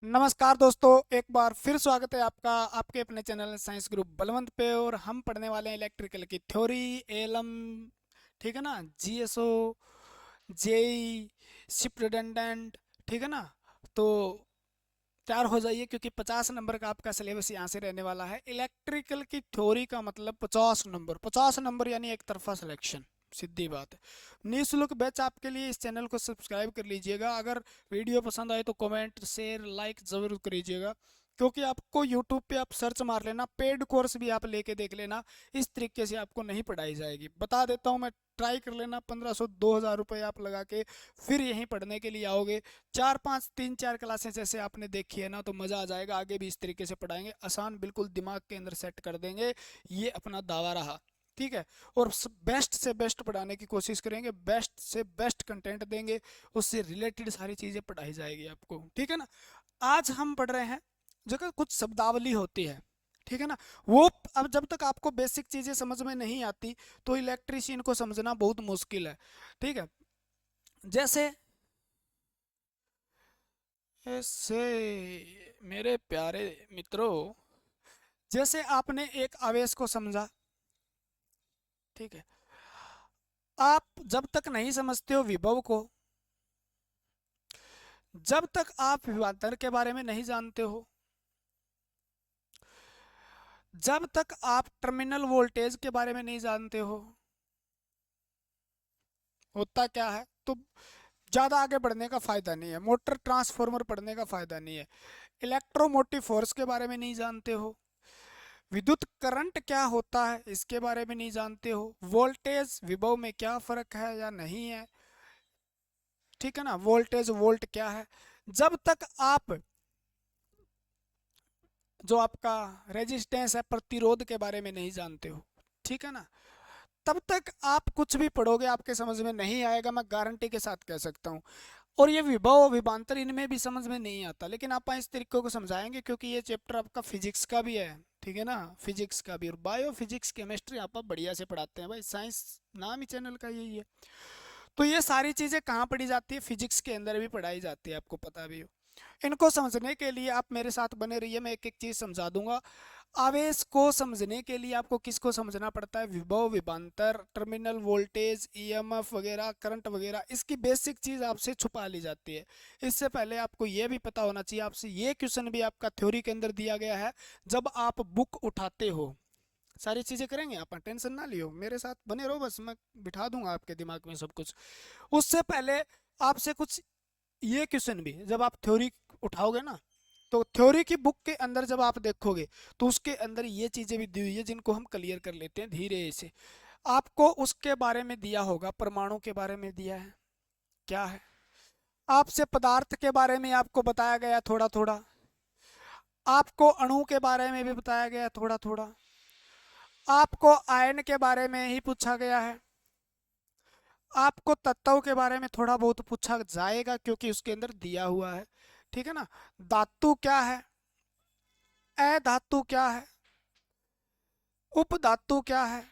नमस्कार दोस्तों, एक बार फिर स्वागत है आपका आपके अपने चैनल साइंस ग्रुप बलवंत पे। और हम पढ़ने वाले हैं इलेक्ट्रिकल की थ्योरी, एलम, ठीक है ना, जीएसओ, जेई, शिफ्ट रिडंडेंट, ठीक है ना। तो तैयार हो जाइए क्योंकि 50 नंबर का आपका सिलेबस यहाँ से रहने वाला है। इलेक्ट्रिकल की थ्योरी का मतलब 50 नंबर, 50 नंबर यानी एक तरफा सिलेक्शन, सीधी बात है। निःशुल्क बैच आपके लिए, इस चैनल को सब्सक्राइब कर लीजिएगा। अगर वीडियो पसंद आए तो कमेंट शेयर लाइक ज़रूर करिएगा, क्योंकि आपको यूट्यूब पे आप सर्च मार लेना, पेड कोर्स भी आप लेके देख लेना, इस तरीके से आपको नहीं पढ़ाई जाएगी। बता देता हूँ मैं, ट्राई कर लेना, 1500 2000 रुपये आप लगा के फिर यहीं पढ़ने के लिए आओगे। 4 5 3 4 क्लासेस जैसे आपने देखी है ना, तो मज़ा आ जाएगा। आगे भी इस तरीके से पढ़ाएंगे, आसान बिल्कुल दिमाग के अंदर सेट कर देंगे, ये अपना दावा रहा। ठीक है। और बेस्ट से बेस्ट पढ़ाने की कोशिश करेंगे, बेस्ट से बेस्ट कंटेंट देंगे, उससे रिलेटेड सारी चीज़ें पढ़ाई जाएगी आपको, ठीक है ना। आज हम पढ़ रहे हैं जो कि कुछ शब्दावली होती है, ठीक है ना। वो अब जब तक आपको बेसिक चीज़ें समझ में नहीं आती तो इलेक्ट्रीशियन को समझना बहुत मुश्किल है, ठीक है। जैसे ऐसे मेरे प्यारे मित्रों, जैसे आपने एक आवेश को समझा, ठीक है। आप जब तक नहीं समझते हो विभव को, जब तक आप विभवांतर के बारे में नहीं जानते हो, जब तक आप टर्मिनल वोल्टेज के बारे में नहीं जानते हो, होता क्या है, तो ज़्यादा आगे बढ़ने का फ़ायदा नहीं है। मोटर ट्रांसफार्मर पढ़ने का फ़ायदा नहीं है। इलेक्ट्रोमोटिव फोर्स के बारे में नहीं जानते हो, विद्युत करंट क्या होता है इसके बारे में नहीं जानते हो, वोल्टेज विभव में क्या फ़र्क है या नहीं है, ठीक है ना, वोल्टेज वोल्ट क्या है, जब तक आप जो आपका रेजिस्टेंस है, प्रतिरोध के बारे में नहीं जानते हो, ठीक है ना, तब तक आप कुछ भी पढ़ोगे आपके समझ में नहीं आएगा, मैं गारंटी के साथ कह सकता हूँ। और ये विभव विभांतर इनमें भी समझ में नहीं आता, लेकिन आप इस तरीके को समझाएंगे क्योंकि ये चैप्टर आपका फिजिक्स का भी है, ठीक है ना, फिजिक्स का भी। और बायो फिजिक्स केमिस्ट्री आप बढ़िया से पढ़ाते हैं भाई, साइंस नाम ही चैनल का यही है। तो ये सारी चीज़ें कहाँ पढ़ी जाती है, फिजिक्स के अंदर भी पढ़ाई जाती है, आपको पता भी हो। इनको समझने के लिए आप मेरे साथ बने रहिए, मैं एक एक चीज़ समझा दूंगा। आवेश को समझने के लिए आपको किसको समझना पड़ता है, विभव विभवांतर, टर्मिनल वोल्टेज, ईएमएफ वगैरह, करंट वगैरह, इसकी बेसिक चीज़ आपसे छुपा ली जाती है। इससे पहले आपको यह भी पता होना चाहिए, आपसे ये क्वेश्चन भी आपका थ्योरी के अंदर दिया गया है। जब आप बुक उठाते हो, सारी चीज़ें करेंगे, आप टेंशन ना लियो, मेरे साथ बने रहो, बस मैं बिठा दूंगा आपके दिमाग में सब कुछ। उससे पहले आपसे कुछ ये क्वेश्चन भी, जब आप थ्योरी उठाओगे ना, तो थ्योरी की बुक के अंदर जब आप देखोगे तो उसके अंदर ये चीज़ें भी दी हुई है, जिनको हम क्लियर कर लेते हैं धीरे से। आपको उसके बारे में दिया होगा, परमाणु के बारे में दिया है, क्या है, आपसे पदार्थ के बारे में आपको बताया गया थोड़ा थोड़ा, आपको अणु के बारे में भी बताया गया थोड़ा थोड़ा, आपको आयन के बारे में ही पूछा गया है, आपको तत्वों के बारे में थोड़ा बहुत पूछा जाएगा क्योंकि उसके अंदर दिया हुआ है, ठीक है ना। धातु क्या है, अधातु क्या है, उपधातु क्या है,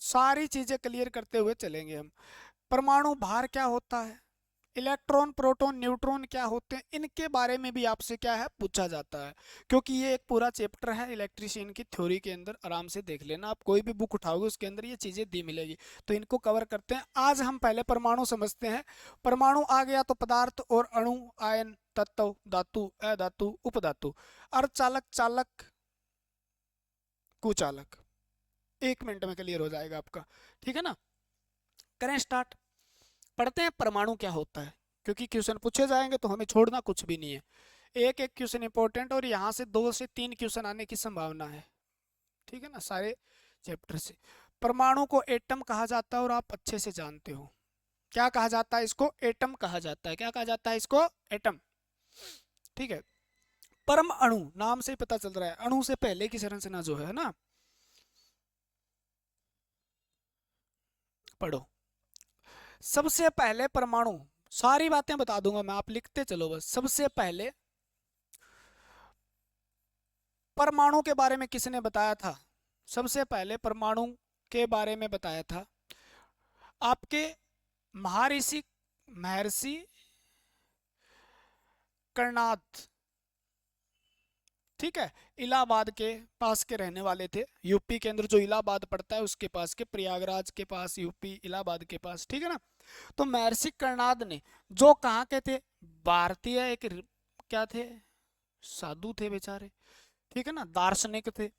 सारी चीजें क्लियर करते हुए चलेंगे हम। परमाणु भार क्या होता है, इलेक्ट्रॉन प्रोटॉन न्यूट्रॉन क्या होते हैं, इनके बारे में भी आपसे क्या है पूछा जाता है। क्योंकि ये एक पूरा चैप्टर है इलेक्ट्रीशियन की थ्योरी के अंदर, आराम से देख लेना, आप कोई भी बुक उठाओगे उसके अंदर ये चीज़ें दी मिलेगी। तो इनको कवर करते हैं। आज हम पहले परमाणु समझते हैं। परमाणु आ गया तो पदार्थ और अणु, आयन, तत्व, धातु, अधातु, उपधातु, अर्धचालक, चालक, कुचालक। 1 मिनट में क्लियर हो जाएगा आपका, ठीक है ना। करें स्टार्ट, पढ़ते हैं परमाणु क्या होता है, क्योंकि क्वेश्चन पूछे जाएंगे तो हमें छोड़ना कुछ भी नहीं है। एक एक क्वेश्चन इंपॉर्टेंट, और यहाँ से 2 से 3 क्वेश्चन आने की संभावना है, ठीक है ना, सारे चैप्टर से। परमाणु को एटम कहा जाता है, और आप अच्छे से जानते हो क्या कहा जाता है इसको, एटम कहा जाता है। क्या कहा जाता है इसको, एटम, ठीक है। परम अणु, नाम से ही पता चल रहा है, अणु से पहले की संरचना जो है ना, पढ़ो। सबसे पहले परमाणु, सारी बातें बता दूंगा मैं, आप लिखते चलो बस। सबसे पहले परमाणु के बारे में किसने बताया था, सबसे पहले परमाणु के बारे में बताया था आपके महर्षि, महर्षि कर्णाद, ठीक है, इलाहाबाद के पास के रहने वाले थे। यूपी के अंदर जो इलाहाबाद पड़ता है उसके पास के, प्रयागराज के पास, यूपी इलाहाबाद के पास, ठीक है ना। तो महर्षि कर्णाद ने, जो कहाँ के थे, भारतीय, क्या थे, साधु थे बेचारे, ठीक है ना, दार्शनिक थे,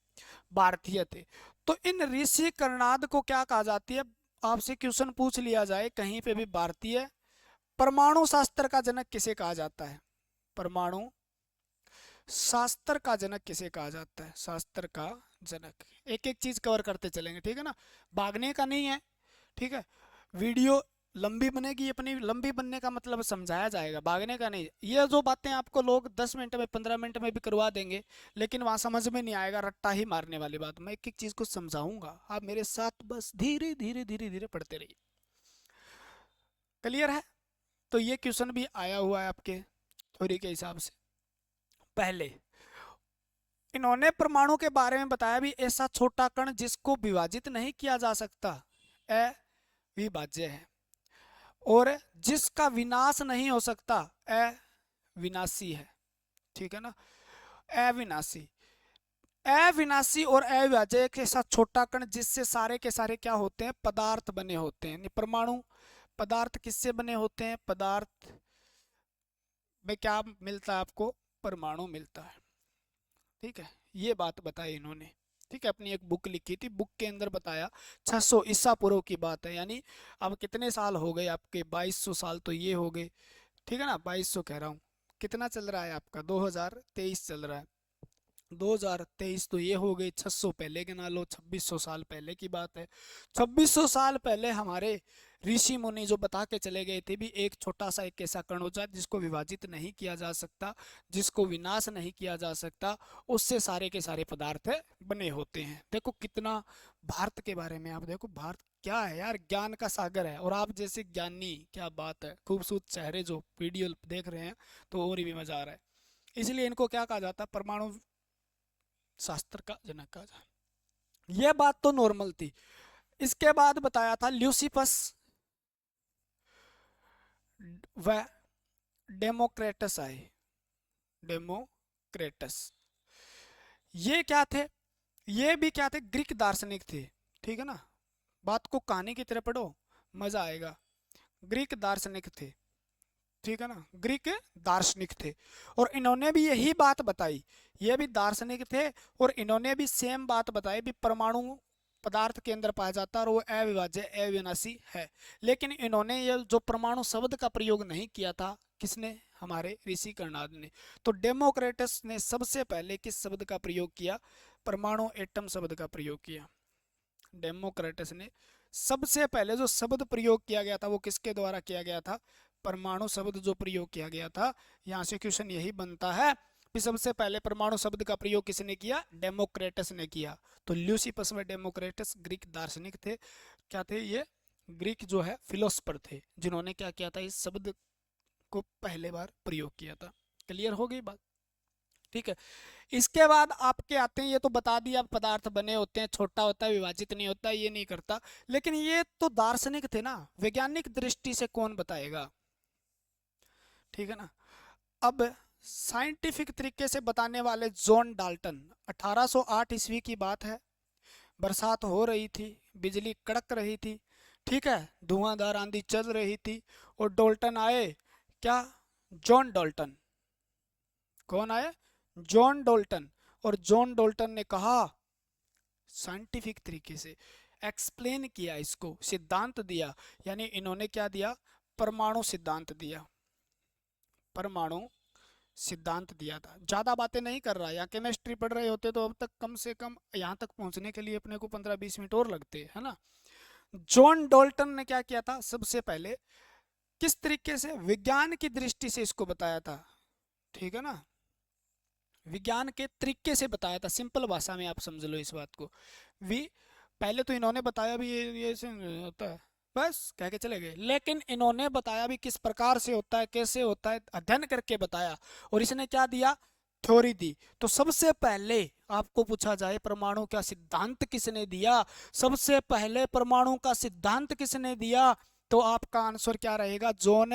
भारतीय थे। तो इन ऋषि कर्णाद को क्या कहा जाती है, आपसे क्वेश्चन पूछ लिया जाए कहीं पे भी, भारतीय परमाणु शास्त्र का जनक किसे कहा जाता है, परमाणु शास्त्र का जनक किसे कहा जाता है, शास्त्र का जनक। एक एक चीज कवर करते चलेंगे, ठीक है ना, भागने का नहीं है, ठीक है। वीडियो लंबी बनेगी, अपनी लंबी बनने का मतलब समझाया जाएगा, भागने का नहीं। ये जो बातें आपको लोग 10 मिनट में 15 मिनट में भी करवा देंगे, लेकिन वहां समझ में नहीं आएगा, रट्टा ही मारने वाली बात। मैं एक एक चीज को समझाऊंगा, आप मेरे साथ बस धीरे धीरे धीरे धीरे पढ़ते रहिए। क्लियर है। तो ये क्वेश्चन भी आया हुआ है आपके थ्योरी के हिसाब से। पहले इन्होंने परमाणु के बारे में बताया भी, ऐसा छोटा कण जिसको विभाजित नहीं किया जा सकता, अविभाज्य है, और जिसका विनाश नहीं हो सकता, अविनाशी है, ठीक है ना, अविनाशी। अविनाशी और अविभाज्य, एक ऐसा छोटा कण जिससे सारे के सारे क्या होते हैं, पदार्थ बने होते हैं। परमाणु पदार्थ किससे बने होते हैं, पदार्थ में क्या मिलता है आपको, परमाणु मिलता है, ठीक है। ये बात बताई इन्होंने, ठीक है, अपनी एक बुक लिखी थी, बुक के अंदर बताया 600 ईसा पूर्व की बात है, यानी अब कितने साल हो गए आपके, 2200 साल तो ये हो गए, ठीक है ना, 2200 कह रहा हूँ, कितना चल रहा है आपका, 2023 चल रहा है, 2023 तो ये हो गई, 600 पहले गिना लो, 2600 साल पहले की बात है। 2600 साल पहले हमारे ऋषि मुनि जो बता के चले गए थे भी, एक छोटा सा एक ऐसा कण होता है जिसको विभाजित नहीं किया जा सकता, जिसको विनाश नहीं किया जा सकता, उससे सारे के सारे पदार्थ बने होते हैं। देखो कितना भारत के बारे में, आप देखो भारत क्या है यार, ज्ञान का सागर है। और आप जैसे ज्ञानी, क्या बात है, खूबसूरत चेहरे जो वीडियो देख रहे हैं तो और भी मजा आ रहा है। इसलिए इनको क्या कहा जाता है, परमाणु शास्त्र का जनक कहा जाता। यह बात तो नॉर्मल थी। इसके बाद बताया था ल्यूसिफस व डेमोक्रेटस आए, डेमोक्रेटस, ये क्या थे, ये भी क्या थे, ग्रीक दार्शनिक थे, ठीक है ना। बात को कहानी की तरह पढ़ो, मजा आएगा। ग्रीक दार्शनिक थे, ठीक है ना, ग्रीक दार्शनिक थे, और इन्होंने भी यही बात बताई, ये भी दार्शनिक थे, और इन्होंने भी सेम बात बताई भी, परमाणु पदार्थ के अंदर पाया जाता है और वो अविभाज्य अविनाशी है। लेकिन इन्होंने ये जो परमाणु शब्द का प्रयोग नहीं किया था, किसने, हमारे ऋषि कर्णाद ने। तो डेमोक्रेटस ने सबसे पहले किस शब्द का प्रयोग किया, परमाणु एटम शब्द का प्रयोग किया। डेमोक्रेटस ने सबसे पहले जो शब्द प्रयोग किया गया था वो किसके द्वारा किया गया था, परमाणु शब्द जो प्रयोग किया गया था। यहाँ से क्वेश्चन यही बनता है कि सबसे पहले परमाणु शब्द का प्रयोग किसने किया, डेमोक्रेटस ने किया। तो ल्यूसिपस में डेमोक्रेटस ग्रीक दार्शनिक थे, क्या थे ये, ग्रीक जो है फिलोसफर थे, जिन्होंने क्या किया था, इस शब्द को पहले बार प्रयोग किया था। क्लियर हो गई बात, ठीक है। इसके बाद आपके आते हैं, ये तो बता दिया पदार्थ बने होते हैं, छोटा होता है, विभाजित नहीं होता, ये नहीं करता। लेकिन ये तो दार्शनिक थे ना, वैज्ञानिक दृष्टि से कौन बताएगा, ठीक है ना। अब साइंटिफिक तरीके से बताने वाले जॉन डाल्टन, 1808 ईस्वी की बात है, बरसात हो रही थी, बिजली कड़क रही थी, ठीक है, धुआंधार आंधी चल रही थी, और डाल्टन आए, क्या, जॉन डाल्टन, कौन आए, जॉन डाल्टन। और जॉन डाल्टन ने कहा, साइंटिफिक तरीके से एक्सप्लेन किया, इसको सिद्धांत दिया, यानी इन्होंने क्या दिया, परमाणु सिद्धांत दिया, परमाणु सिद्धांत दिया था। ज्यादा बातें नहीं कर रहा, या केमिस्ट्री पढ़ रहे होते तो अब तक कम से कम यहाँ तक पहुंचने के लिए अपने को 15-20 मिनट और लगते, है ना। जॉन डाल्टन ने क्या किया था, सबसे पहले किस तरीके से, विज्ञान की दृष्टि से इसको बताया था, ठीक है ना, विज्ञान के तरीके से बताया था, सिंपल भाषा में आप समझ लो इस बात को। पहले तो इन्होंने बताया भी ये ऐसे होता है, बस कह के चले गए, लेकिन इन्होंने बताया भी किस प्रकार से होता है, कैसे होता है, अध्ययन करके बताया। और इसने क्या दिया, थ्योरी दी। तो सबसे पहले आपको पूछा जाए परमाणु का सिद्धांत किसने दिया, सबसे पहले परमाणु का सिद्धांत किसने दिया, तो आपका आंसर क्या रहेगा? जॉन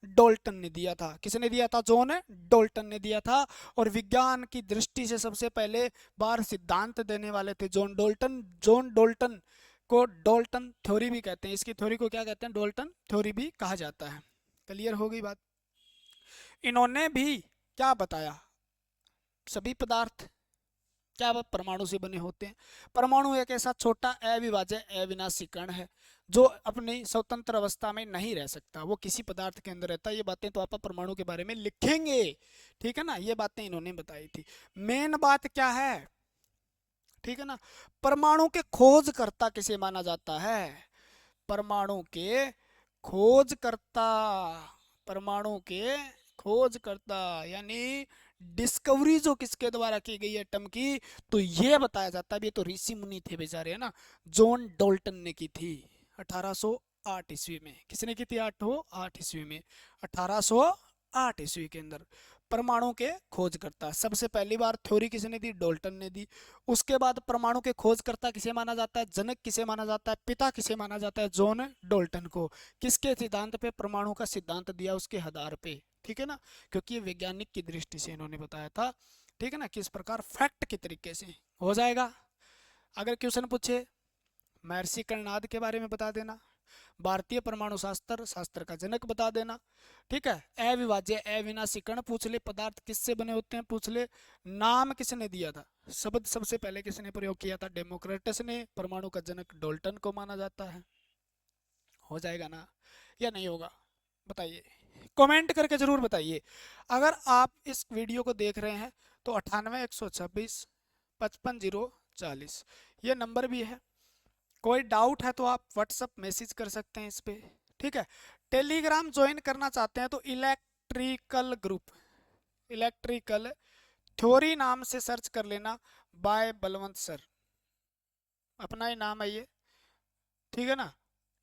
डोल्टन ने दिया था। किसने दिया था? जॉन डोल्टन ने दिया था। और विज्ञान की दृष्टि से सबसे पहले बार सिद्धांत देने वाले थे जॉन डोल्टन। जॉन डोल्टन को डोल्टन थ्योरी भी कहते हैं। इसकी थ्योरी को क्या कहते हैं? डोल्टन थ्योरी भी कहा जाता है। क्लियर हो गई बात? इन्होंने भी क्या बताया? सभी पदार्थ क्या वह परमाणु से बने होते हैं। परमाणु एक ऐसा छोटा अविभाज्य अविनाशी कण है जो अपनी स्वतंत्र अवस्था में नहीं रह सकता, वो किसी पदार्थ के अंदर रहता है। ये बातें तो आप परमाणु के बारे में लिखेंगे, ठीक है ना? ये बातें इन्होंने बताई थी। मेन बात क्या है, ठीक है ना? परमाणु के खोजकर्ता किसे माना जाता है? परमाणु के खोजकर्ता, परमाणु के खोजकर्ता यानी डिस्कवरी जो किसके द्वारा की गई एटम की, तो ये बताया जाता है। ये तो ऋषि मुनि थे बेचारे, है ना? जॉन डोल्टन ने की थी 1808 ईस्वी में। किसने की थी? 808 ईस्वी में, 1808 ईस्वी के अंदर परमाणु के खोजकर्ता। सबसे पहली बार थ्योरी किसने दी? डोल्टन ने दी। उसके बाद परमाणु के खोजकर्ता किसे माना जाता है? जनक किसे माना जाता है? पिता किसे माना जाता है? जॉन डोल्टन को। किसके सिद्धांत पे? परमाणु का सिद्धांत दिया उसके आधार पे, ठीक है ना? क्योंकि ये वैज्ञानिक की दृष्टि से इन्होंने बताया था, ठीक है ना? किस प्रकार फैक्ट के तरीके से हो जाएगा। अगर क्वेश्चन पूछे महर्षि कर्णनाद के बारे में बता देना, भारतीय परमाणु शास्त्र, शास्त्र का जनक बता देना, ठीक है? अविभाज्य अविनाशी कण पूछ ले, पदार्थ किससे बने होते हैं पूछ ले, नाम किसने दिया था, शब्द सबसे पहले किसने प्रयोग किया था? डेमोक्रेटस ने। परमाणु का जनक डोल्टन को माना जाता है। हो जाएगा ना या नहीं होगा? बताइए, कमेंट करके जरूर बताइए। अगर आप इस वीडियो को देख रहे हैं तो 98 126 55 040 ये नंबर भी है। कोई डाउट है तो आप व्हाट्सअप मैसेज कर सकते हैं इस पे, ठीक है? टेलीग्राम ज्वाइन करना चाहते हैं तो इलेक्ट्रिकल ग्रुप, इलेक्ट्रिकल थ्योरी नाम से सर्च कर लेना, बाय बलवंत सर, अपना ही नाम है ये, ठीक है ना?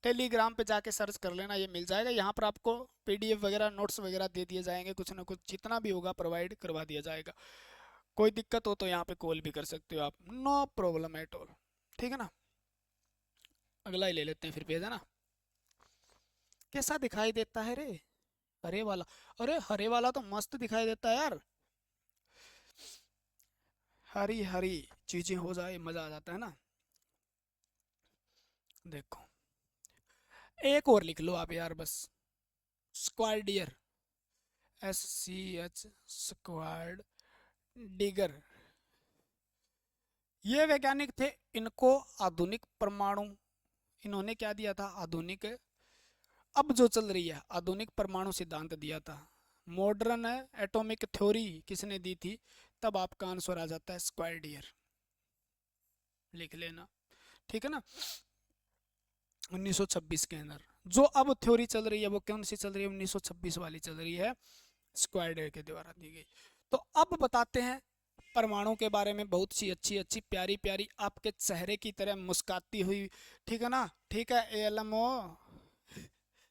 टेलीग्राम पे जाके सर्च कर लेना, ये मिल जाएगा। यहाँ पर आपको पीडीएफ वगैरह नोट्स वगैरह दे दिए जाएंगे, कुछ ना कुछ जितना भी होगा प्रोवाइड करवा दिया जाएगा। कोई दिक्कत हो तो यहाँ पे कॉल भी कर सकते हो आप, नो प्रॉब्लम एट ऑल, ठीक है ना? अगला ही ले लेते हैं फिर पेज, है ना? कैसा दिखाई देता है रे हरे वाला? अरे हरे वाला तो मस्त दिखाई देता है यार, हरी हरी चीजें हो जाए मजा आ जाता है ना। देखो एक और लिख लो आप यार बस, स्क्वायर, SCH स्क्वायर्ड डिगर। ये वैज्ञानिक थे, इनको आधुनिक परमाणु, इन्होंने क्या दिया था? आधुनिक, अब जो चल रही है आधुनिक परमाणु सिद्धांत दिया था। मॉडर्न एटॉमिक थ्योरी किसने दी थी? तब आपका आंसर आ जाता है स्क्वायर, लिख लेना, ठीक है ना? 1926 के अंदर जो अब थ्योरी चल रही है वो कौन सी चल रही है? 1926 वाली चल रही है, स्क्वायर के द्वारा दी गई। तो अब बताते हैं परमाणु के बारे में, बहुत सी अच्छी अच्छी प्यारी प्यारी आपके चेहरे की तरह मुस्काती हुई, ठीक है ना? ठीक है, ALMO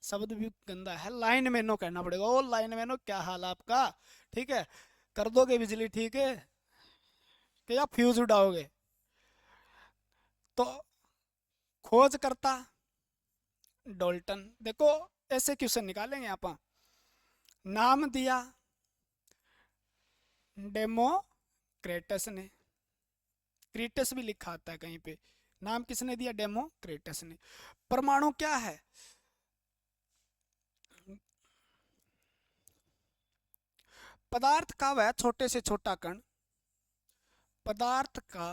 शब्द भी गंदा है, लाइन मैनो कहना पड़ेगा। ओ लाइन मैनो, क्या हाल आपका? ठीक है, कर दोगे बिजली ठीक है कि या फ्यूज उड़ाओगे? तो खोजकर्ता डोल्टन, देखो ऐसे क्वेश्चन निकालेंगे आप। नाम दिया डेमोक्रेटस ने, क्रीटस भी लिखा आता है कहीं पे, नाम किसने दिया? डेमोक्रेटस ने। परमाणु क्या है? पदार्थ का वह छोटे से छोटा कण, पदार्थ का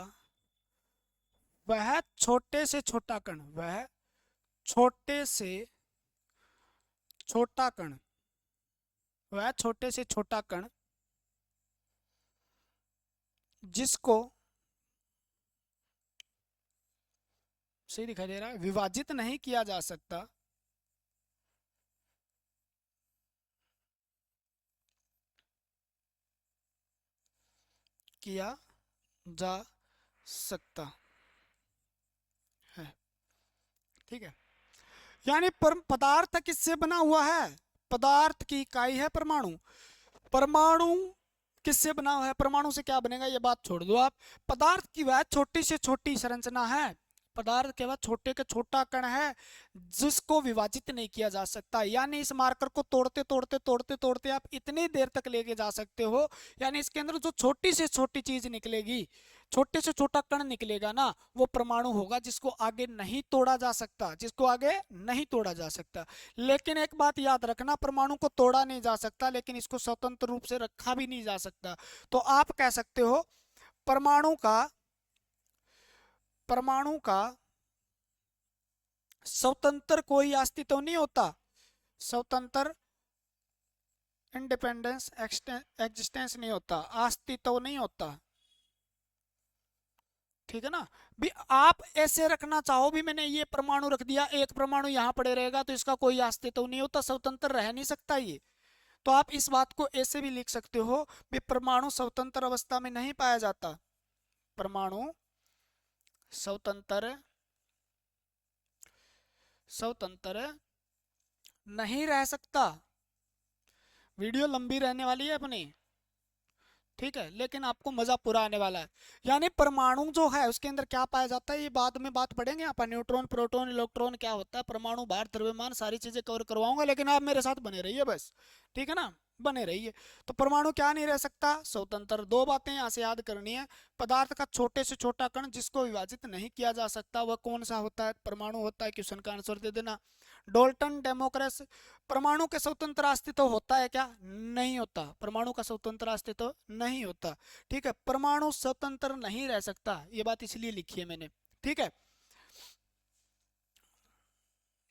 वह छोटे से छोटा कण, वह छोटे से छोटा कण, वह छोटे से छोटा कण जिसको, सही दिखाई दे रहा है, विभाजित नहीं किया जा सकता, किया जा सकता है, ठीक है? यानी पदार्थ किससे बना हुआ है? पदार्थ की इकाई है परमाणु। परमाणु किससे बना हुआ है? परमाणु से क्या बनेगा ये बात छोड़ दो आप। पदार्थ की वह छोटी से छोटी संरचना है पदार्थ केवल छोटे के छोटा कण है जिसको विभाजित नहीं किया जा सकता। यानी इस मार्कर को तोड़ते तोड़ते तोड़ते तोड़ते आप इतनी देर तक लेके जा सकते हो, यानी इसके अंदर जो छोटी से छोटी चीज निकलेगी, छोटे से छोटा कण निकलेगा ना, वो परमाणु होगा जिसको आगे नहीं तोड़ा जा सकता, जिसको आगे नहीं तोड़ा जा सकता। लेकिन एक बात याद रखना, परमाणु को तोड़ा नहीं जा सकता, लेकिन इसको स्वतंत्र रूप से रखा भी नहीं जा सकता। तो आप कह सकते हो परमाणु का स्वतंत्र कोई अस्तित्व नहीं होता, स्वतंत्र इंडिपेंडेंस एग्जिस्टेंस नहीं होता, अस्तित्व नहीं होता। ठीक है ना। भी आप ऐसे रखना चाहो भी, मैंने ये परमाणु रख दिया, एक परमाणु यहां पड़े रहेगा तो इसका कोई अस्तित्व नहीं होता, स्वतंत्र रह नहीं सकता ये। तो आप इस बात को ऐसे भी लिख सकते हो भी परमाणु स्वतंत्र अवस्था में नहीं पाया जाता, परमाणु स्वतंत्र नहीं रह सकता। वीडियो लंबी रहने वाली है अपनी, ठीक है, लेकिन आपको मजा पूरा आने वाला है। यानी परमाणु जो है उसके अंदर क्या पाया जाता है, ये बाद में बात पढ़ेंगे अपन, न्यूट्रॉन प्रोटॉन इलेक्ट्रॉन क्या होता है, परमाणु भार द्रव्यमान सारी चीजें कवर करवाऊंगा, लेकिन आप मेरे साथ बने रहिए बस, ठीक है ना, बने रहिए। तो परमाणु क्या नहीं रह सकता, स्वतंत्र। दो बातें यहां से याद करनी है, पदार्थ का छोटे से छोटा कण जिसको विभाजित नहीं किया जा सकता वह कौन सा होता है, परमाणु होता है। क्वेश्चन का आंसर दे देना। डोल्टन डेमोक्रेस, परमाणु के स्वतंत्र अस्तित्व होता है क्या, नहीं होता, परमाणु का स्वतंत्र अस्तित्व नहीं होता। ठीक है, परमाणु स्वतंत्र नहीं रह सकता, ये बात इसलिए लिखी है मैंने, ठीक है।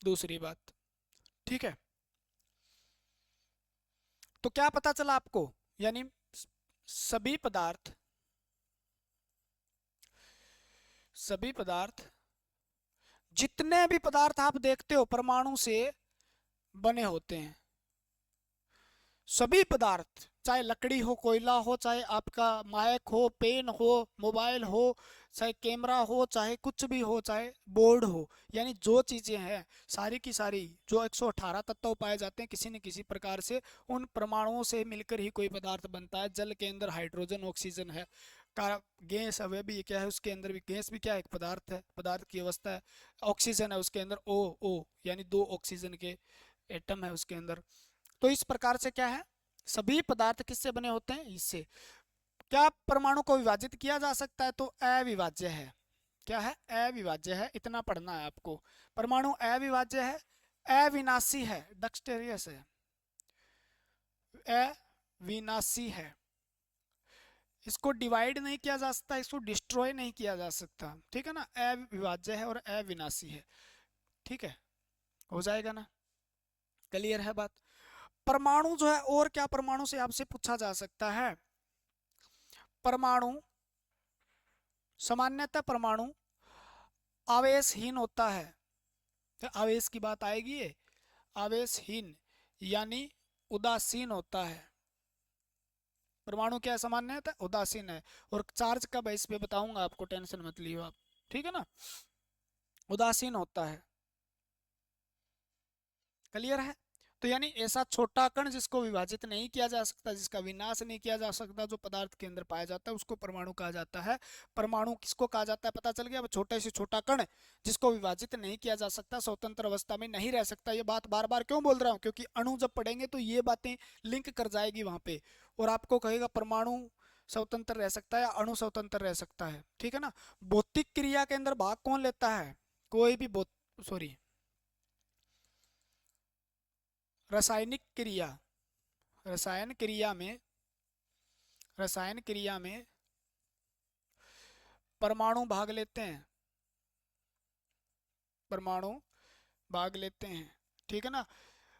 दूसरी बात, ठीक है, तो क्या पता चला आपको, यानी सभी पदार्थ जितने भी पदार्थ आप देखते हो परमाणु से बने होते हैं। सभी पदार्थ, चाहे लकड़ी हो, कोयला हो, चाहे आपका माइक हो, पेन हो, मोबाइल हो, चाहे कैमरा हो, चाहे कुछ भी हो, चाहे बोर्ड हो, यानी जो चीजें हैं सारी की सारी, जो 118 तत्व पाए जाते हैं किसी न किसी प्रकार से, उन परमाणुओं से मिलकर ही कोई पदार्थ बनता है। जल के अंदर हाइड्रोजन ऑक्सीजन है, गैस है भी क्या है, उसके अंदर भी गैस भी क्या है, एक पदार्थ है, पदार्थ की अवस्था है। ऑक्सीजन है, उसके अंदर O यानी 2 ऑक्सीजन के एटम है उसके अंदर। तो इस प्रकार से क्या है, सभी पदार्थ किससे बने होते हैं, इससे। क्या परमाणु को विभाजित किया जा सकता है, तो अविभाज्य है। क्या है, अविभाज्य है, इतना पढ़ना है आपको। परमाणु अविभाज्य है, अविनाशी है, डक्सटेरियस है, अविनाशी है। इसको डिवाइड नहीं किया जा सकता, इसको डिस्ट्रॉय नहीं किया जा सकता, ठीक है ना। अविभाज्य है और अविनाशी है, ठीक है, हो जाएगा ना, क्लियर है बात। परमाणु जो है, और क्या परमाणु से आपसे पूछा जा सकता है, परमाणु सामान्यतः परमाणु आवेशहीन होता है। तो आवेश की बात आएगी, ये आवेशहीन यानी उदासीन होता है। परमाणु क्या सामान्यतः उदासीन है, और चार्ज कब है इस पे बताऊंगा आपको, टेंशन मत लियो आप, ठीक है ना, उदासीन होता है, क्लियर है। तो यानी ऐसा छोटा कण जिसको विभाजित नहीं किया जा सकता, जिसका विनाश नहीं किया जा सकता, जो पदार्थ के अंदर पाया जाता है उसको परमाणु कहा जाता है। परमाणु किसको कहा जाता है पता चल गया, छोटे से छोटा कण जिसको विभाजित नहीं किया जा सकता, स्वतंत्र अवस्था में नहीं रह सकता। ये बात बार बार क्यों बोल रहा हूँ, क्योंकि अणु जब पढ़ेंगे तो ये बातें लिंक कर जाएगी वहां पे, और आपको कहेगा परमाणु स्वतंत्र रह सकता है या अणु स्वतंत्र रह सकता है, ठीक है ना। भौतिक क्रिया के अंदर भाग कौन लेता है, कोई भी सॉरी रासायनिक क्रिया, रसायन क्रिया में परमाणु भाग लेते हैं, परमाणु भाग लेते हैं, ठीक है ना।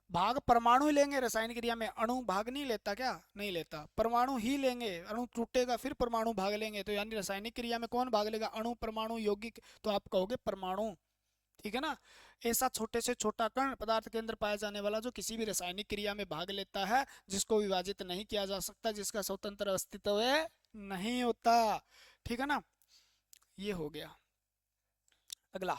भाग परमाणु ही लेंगे रासायनिक क्रिया में, अणु भाग नहीं लेता, क्या नहीं लेता, परमाणु ही लेंगे, अणु टूटेगा फिर परमाणु भाग लेंगे। तो यानी रासायनिक क्रिया में कौन भाग लेगा, अणु, परमाणु, यौगिक, तो आप कहोगे परमाणु, ठीक है ना। ऐसा छोटे से छोटा कण पदार्थ के अंदर पाया जाने वाला जो किसी भी रासायनिक क्रिया में भाग लेता है, जिसको विभाजित नहीं किया जा सकता, जिसका स्वतंत्र अस्तित्व नहीं होता, ठीक है ना। ये हो गया। अगला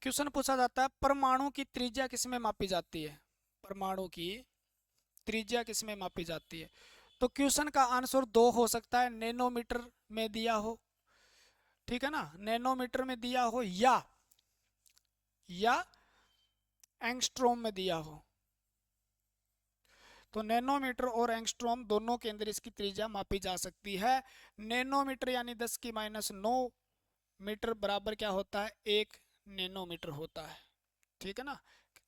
क्वेश्चन पूछा जाता है, परमाणु की त्रिज्या किसमें मापी जाती है, परमाणु की त्रिज्या किसमें मापी जाती है। तो क्वेश्चन का आंसर 2 हो सकता है, नैनोमीटर में दिया हो, ठीक है ना, नैनोमीटर में दिया हो या एंगस्ट्रॉम में दिया हो। तो नैनोमीटर और एंगस्ट्रॉम दोनों के अंदर इसकी त्रिज्या मापी जा सकती है। नैनोमीटर यानी 10⁻9 मीटर बराबर क्या होता है, 1 नैनोमीटर होता है, ठीक है ना,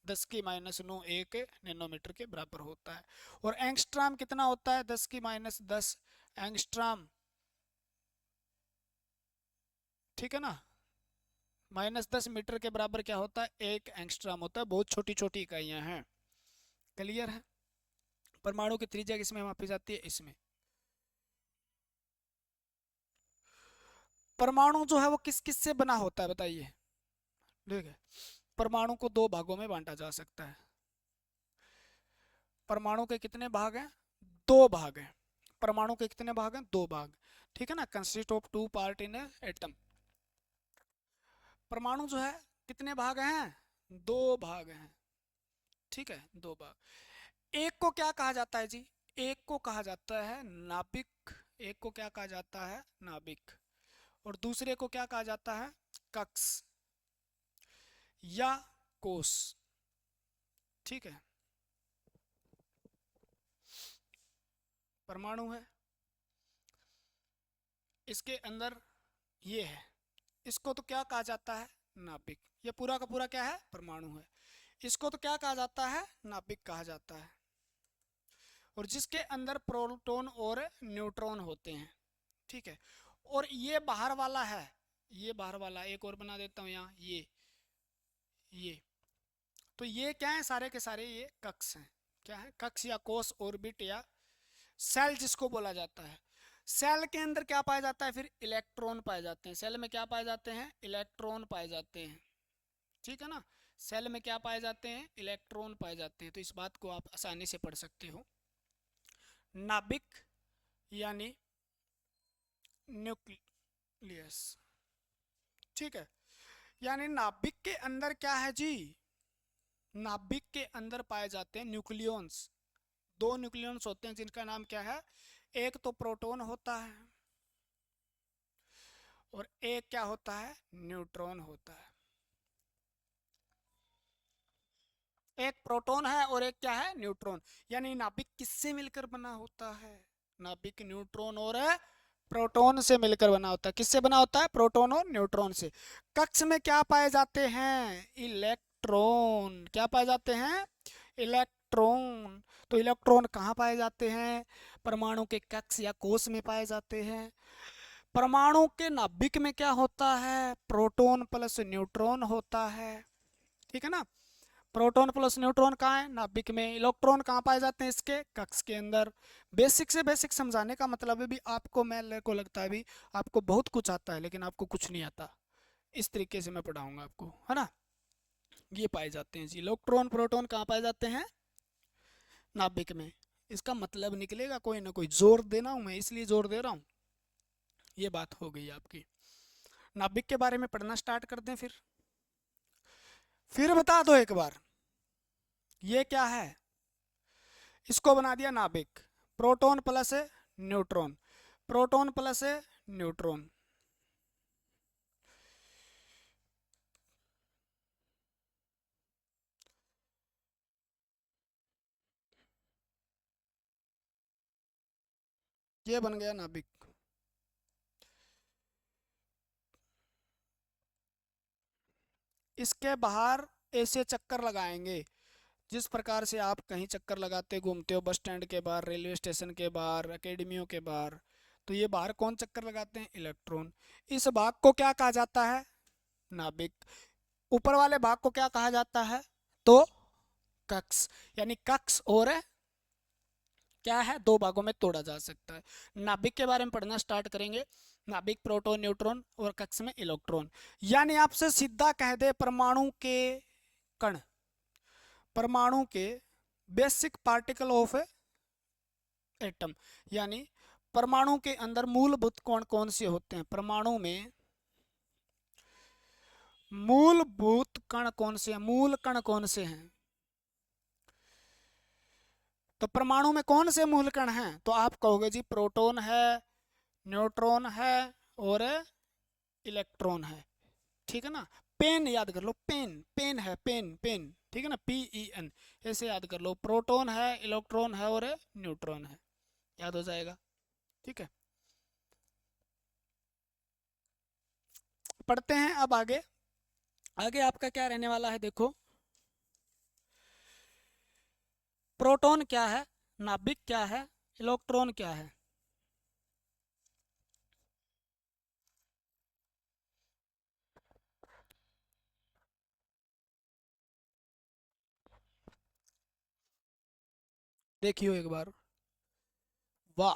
10⁻9 1 नैनोमीटर के बराबर होता है। और एंगस्ट्रॉम कितना होता है, 10⁻10 एंगस्ट्रॉम, ठीक है ना, -10 मीटर के बराबर क्या होता है, 1 एंगस्ट्रॉम होता है। बहुत छोटी छोटी इकाइयां हैं, क्लियर है। परमाणु की त्रिज्या किसमें मापी जाती है, इसमें। परमाणु जो है वो किस किस से बना होता है बताइए, ठीक है। परमाणु को 2 भागों में बांटा जा सकता है। परमाणु के कितने भाग हैं, 2 भाग हैं। परमाणु के कितने भाग हैं, 2 भाग, ठीक है ना, consist of 2 part in atom. परमाणु जो है कितने भाग हैं, 2 भाग हैं, ठीक है, 2 भाग। एक को क्या कहा जाता है जी, एक को कहा जाता है नाभिक, एक को क्या कहा जाता है, नाभिक। और दूसरे को क्या कहा जाता है, कक्ष या कोश, ठीक है। परमाणु है, इसके अंदर ये है, इसको तो क्या कहा जाता है, नाभिक। ये पूरा का पूरा क्या है, परमाणु है। इसको तो क्या कहा जाता है, नाभिक कहा जाता है। और जिसके अंदर प्रोटॉन और न्यूट्रॉन होते हैं, ठीक है। और ये बाहर वाला है, ये बाहर वाला, एक और बना देता हूं यहाँ, ये तो ये क्या है, सारे के सारे ये कक्ष हैं। क्या है, कक्ष या कोश, ऑर्बिट या सेल जिसको बोला जाता है। सेल के अंदर क्या पाया जाता है, फिर इलेक्ट्रॉन पाए जाते हैं। सेल में क्या पाए जाते हैं, इलेक्ट्रॉन पाए जाते हैं, ठीक है ना। सेल में क्या पाए जाते हैं, इलेक्ट्रॉन पाए जाते हैं। तो इस बात को आप आसानी से पढ़ सकते हो। नाभिक यानी न्यूक्लियस, ठीक है। यानी नाभिक के अंदर क्या है जी, नाभिक के अंदर पाए जाते हैं न्यूक्लियॉन्स। 2 न्यूक्लियॉन्स होते हैं जिनका नाम क्या है, एक तो प्रोटॉन होता है और एक क्या होता है, न्यूट्रॉन होता है। एक प्रोटॉन है और एक क्या है, न्यूट्रॉन। यानी नाभिक किससे मिलकर बना होता है, नाभिक न्यूट्रॉन और प्रोटॉन से मिलकर बना होता है। किससे बना होता है, प्रोटॉन और न्यूट्रॉन से। कक्ष में क्या पाए जाते हैं, इलेक्ट्रॉन। क्या पाए जाते हैं, इलेक्ट्रॉन। तो इलेक्ट्रॉन कहाँ पाए जाते हैं, परमाणु के कक्ष या कोश में पाए जाते हैं। परमाणु के नाभिक में क्या होता है, प्रोटॉन प्लस न्यूट्रॉन होता है, ठीक है ना। प्रोटॉन प्लस न्यूट्रॉन कहाँ है, नाभिक में। इलेक्ट्रॉन कहाँ पाए जाते हैं, इसके कक्ष के अंदर। बेसिक से बेसिक समझाने का मतलब है भी आपको, मैं को लगता है भी आपको बहुत कुछ आता है लेकिन आपको कुछ नहीं आता। इस तरीके से मैं पढ़ाऊंगा आपको, है ना। ये पाए जाते हैं जी, इलेक्ट्रॉन प्रोटॉन कहाँ पाए जाते हैं, नाभिक में। इसका मतलब निकलेगा कोई ना कोई, जोर देना हूं मैं इसलिए जोर दे रहा हूं। ये बात हो गई आपकी। नाभिक के बारे में पढ़ना स्टार्ट कर दें फिर बता दो एक बार, ये क्या है। इसको बना दिया नाभिक, proton plus neutron, proton plus neutron. ये बन गया नाभिक। इसके बाहर ऐसे चक्कर लगाएंगे जिस प्रकार से आप कहीं चक्कर लगाते घूमते हो, बस स्टैंड के बाहर, रेलवे स्टेशन के बाहर, एकेडमियों के बाहर। तो ये बाहर कौन चक्कर लगाते हैं, इलेक्ट्रॉन। इस भाग को क्या कहा जाता है, नाभिक। ऊपर वाले भाग को क्या कहा जाता है, तो कक्ष। यानी कक्ष और क्या है, 2 भागों में तोड़ा जा सकता है। नाभिक के बारे में पढ़ना स्टार्ट करेंगे। नाभिक, प्रोटॉन न्यूट्रॉन और कक्ष में इलेक्ट्रॉन। यानी आपसे सीधा कह दे, परमाणु के कण, परमाणु के बेसिक पार्टिकल ऑफ एटम। यानी परमाणु के अंदर मूलभूत कण कौन से होते हैं, परमाणु में मूलभूत कण कौन से हैं, मूल कण कौन से हैं। तो परमाणु में कौन से मूल कण हैं? तो आप कहोगे जी प्रोटॉन है, न्यूट्रॉन है और इलेक्ट्रॉन है। ठीक है ना। पेन याद कर लो, पेन, पेन है, पेन, पेन, ठीक है ना, PEN, ऐसे याद कर लो। प्रोटॉन है, इलेक्ट्रॉन है और न्यूट्रॉन है, याद हो जाएगा। ठीक है, पढ़ते हैं अब आगे। आगे आपका क्या रहने वाला है, देखो। प्रोटॉन क्या है, नाभिक क्या है, इलेक्ट्रॉन क्या है। देखियो एक बार। वाह,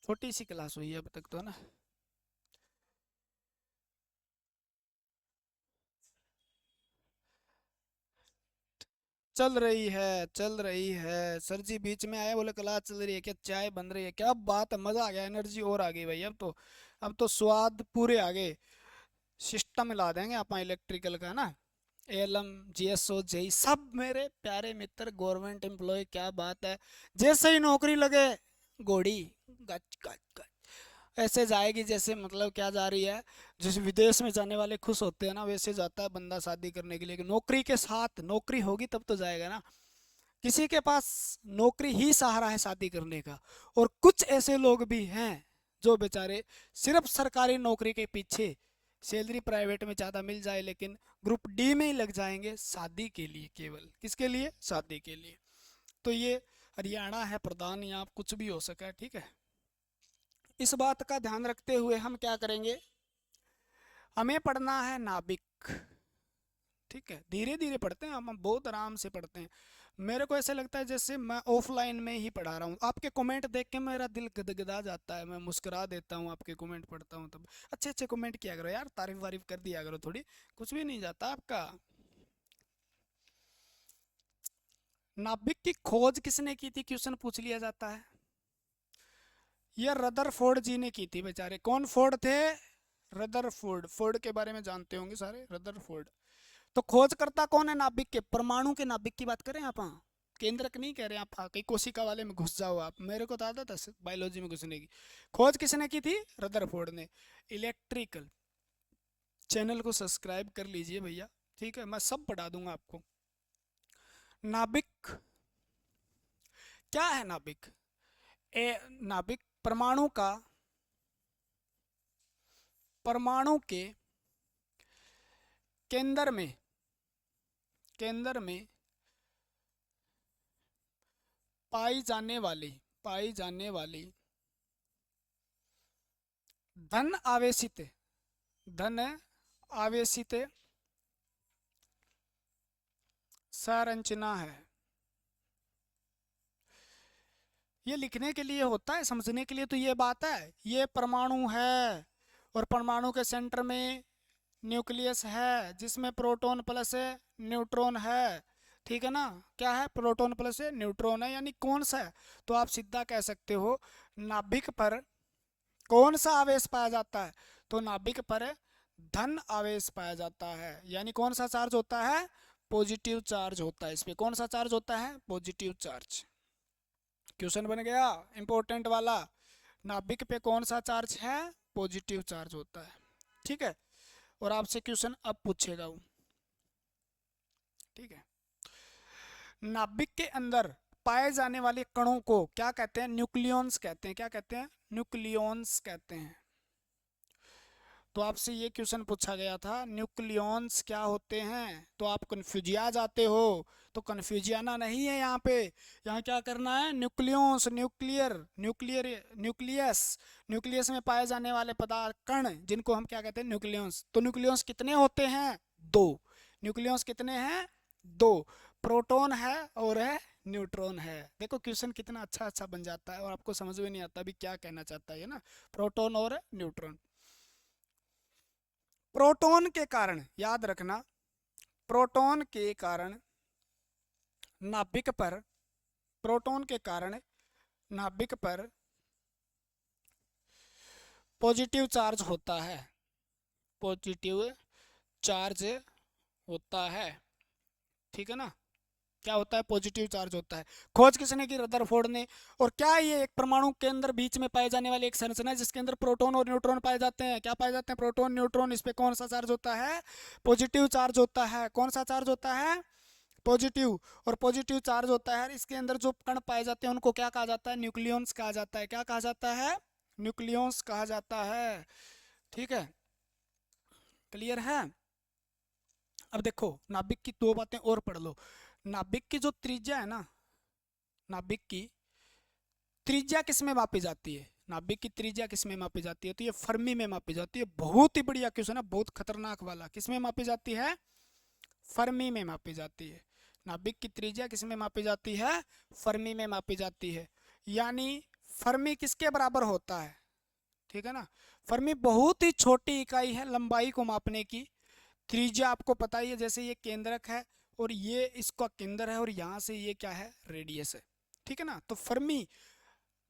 छोटी सी क्लास हुई है अब तक तो ना। चल रही है, चल रही है। सर जी बीच में आए, बोले क्लास चल रही है क्या, चाय बन रही है क्या? अब बात है, मजा आ गया, एनर्जी और आ गई भाई। अब तो स्वाद पूरे आ गए। सिस्टम ला देंगे आप इलेक्ट्रिकल का ना। एलएम, जीएसओ, जेई सब मेरे प्यारे मित्र गवर्नमेंट एम्प्लॉय, क्या बात है। जैसे ही नौकरी लगे घोड़ी गच गच गच ऐसे जाएगी, जैसे मतलब क्या जा रही है। जैसे विदेश में जाने वाले खुश होते हैं ना, वैसे जाता है बंदा शादी करने के लिए। नौकरी के साथ, नौकरी होगी तब तो जाएगा ना। किसी के पास नौकरी ही सहारा है शादी करने का। और कुछ ऐसे लोग भी हैं जो बेचारे सिर्फ सरकारी नौकरी के पीछे, सैलरी प्राइवेट में ज़्यादा मिल जाए लेकिन ग्रुप डी में ही लग जाएंगे शादी के लिए, केवल किसके लिए, शादी के लिए। तो ये हरियाणा है प्रधान, यहाँ कुछ भी हो सका है। ठीक है, इस बात का ध्यान रखते हुए हम क्या करेंगे, हमें पढ़ना है नाभिक। ठीक है, धीरे धीरे पढ़ते हैं हम बहुत आराम से पढ़ते हैं। मेरे को ऐसा लगता है जैसे मैं ऑफलाइन में ही पढ़ा रहा हूँ। आपके कमेंट देख के मेरा दिल गदगदा जाता है, मैं मुस्कुरा देता हूँ आपके कमेंट पढ़ता हूँ तब। अच्छे अच्छे कमेंट किया करो यार, तारीफ वारीफ कर दिया करो थोड़ी, कुछ भी नहीं जाता आपका। नाभिक की खोज किसने की थी, क्वेश्चन पूछ लिया जाता है। ये रदरफोर्ड जी ने की थी बेचारे। कौन फोर्ड थे? रदरफोर्ड। फोर्ड के बारे में जानते होंगे सारे, रदरफोर्ड। तो खोजकर्ता कौन है नाभिक के? परमाणु के नाभिक की बात करें आप, हाँ। केंद्रक नहीं कह रहे आप, हाँ, कहीं कोशिका वाले में घुस जाओ आप, मेरे को तो आदत है बायोलॉजी में घुसने की। खोज किसने की थी? रदरफोर्ड ने। इलेक्ट्रिकल। चैनल को सब्सक्राइब कर लीजिए भैया, ठीक है, मैं सब पढ़ा दूंगा आपको। नाभिक क्या है? नाभिक नाभिक परमाणु का, परमाणु के केंद्र में, केंद्र में पाई जाने वाली, पाई जाने वाली धन आवेशित, धन आवेशित संरचना है। ये लिखने के लिए होता है, समझने के लिए तो ये बात है। ये परमाणु है और परमाणु के सेंटर में न्यूक्लियस है जिसमें प्रोटॉन प्लस न्यूट्रॉन है। ठीक है ना, क्या है? प्रोटॉन प्लस न्यूट्रॉन है, यानी कौन सा है? तो आप सीधा कह सकते हो नाभिक पर कौन सा आवेश पाया जाता है? तो नाभिक पर धन आवेश पाया जाता है, यानी कौन सा चार्ज होता है? पॉजिटिव चार्ज होता है। इस पे कौन सा चार्ज होता है? Positive charge. क्वेश्चन बन गया इंपॉर्टेंट वाला। नाभिक पे कौन सा चार्ज है? पॉजिटिव चार्ज होता है। ठीक है, और आपसे क्वेश्चन अब पूछेगा वो। ठीक है, नाभिक के अंदर पाए जाने वाले कणों को क्या कहते हैं? न्यूक्लियॉन्स कहते हैं। क्या कहते हैं? न्यूक्लियॉन्स कहते हैं। तो आपसे ये क्वेश्चन पूछा गया था, न्यूक्लियॉन्स क्या होते हैं? तो आप कन्फ्यूजिया जाते हो, तो कन्फ्यूजियाना नहीं है यहाँ पे। यहाँ क्या करना है? Nucleons, nuclear, nuclear, nucleus, nucleus में पाए जाने वाले पदार्थ, कण, जिनको हम क्या कहते हैं? न्यूक्लियॉन्स। तो न्यूक्लियॉन्स कितने होते हैं? दो। न्यूक्लियॉन्स कितने हैं? दो। प्रोटॉन है और है न्यूट्रॉन है। देखो क्वेश्चन कितना अच्छा अच्छा बन जाता है और आपको समझ में नहीं आता अभी क्या कहना चाहता है ना। प्रोटॉन और न्यूट्रॉन। प्रोटॉन के कारण, याद रखना, प्रोटॉन के कारण नाभिक पर, प्रोटॉन के कारण नाभिक पर पॉजिटिव चार्ज होता है, पॉजिटिव चार्ज होता है। ठीक है ना। क्या होता है? पॉजिटिव चार्ज होता है। खोज किसने की? रदरफोर्ड ने। और क्या ये एक परमाणु के अंदर बीच में पाए जाने वाली एक संरचना है जिसके अंदर प्रोटॉन और न्यूट्रॉन पाए जाते हैं? क्या पाए जाते हैं? Proton neutron. इस पे कौन सा चार्ज होता है? पॉजिटिव चार्ज होता है। कौन सा चार्ज होता है? पॉजिटिव। और पॉजिटिव चार्ज होता है, इसके अंदर जो कण पाए जाते हैं उनको क्या कहा जाता है? न्यूक्लियॉन्स कहा जाता है। क्या कहा जाता है? न्यूक्लियॉन्स कहा जाता है। ठीक है, क्लियर है? अब देखो नाभिक की दो बातें और पढ़ लो। नाभिक की जो त्रिज्या है ना, नाभिक की त्रिज्या किस में मापी जाती है? नाभिक की त्रिज्या किस में मापी जाती है? तो ये फर्मी में मापी जाती है। बहुत ही बढ़िया क्वेश्चन है, बहुत खतरनाक वाला। किस में मापी जाती है? फर्मी में मापी जाती है। नाभिक की त्रिज्या किस में मापी जाती है? फर्मी में मापी जाती है। यानी फर्मी किसके बराबर होता है? ठीक है ना? फर्मी बहुत ही छोटी इकाई है लंबाई को मापने की। त्रिज्या आपको पता ही है, जैसे ये केंद्रक है और ये इसका केंद्र है और यहाँ से ये क्या है? रेडियस है। ठीक है ना? तो फर्मी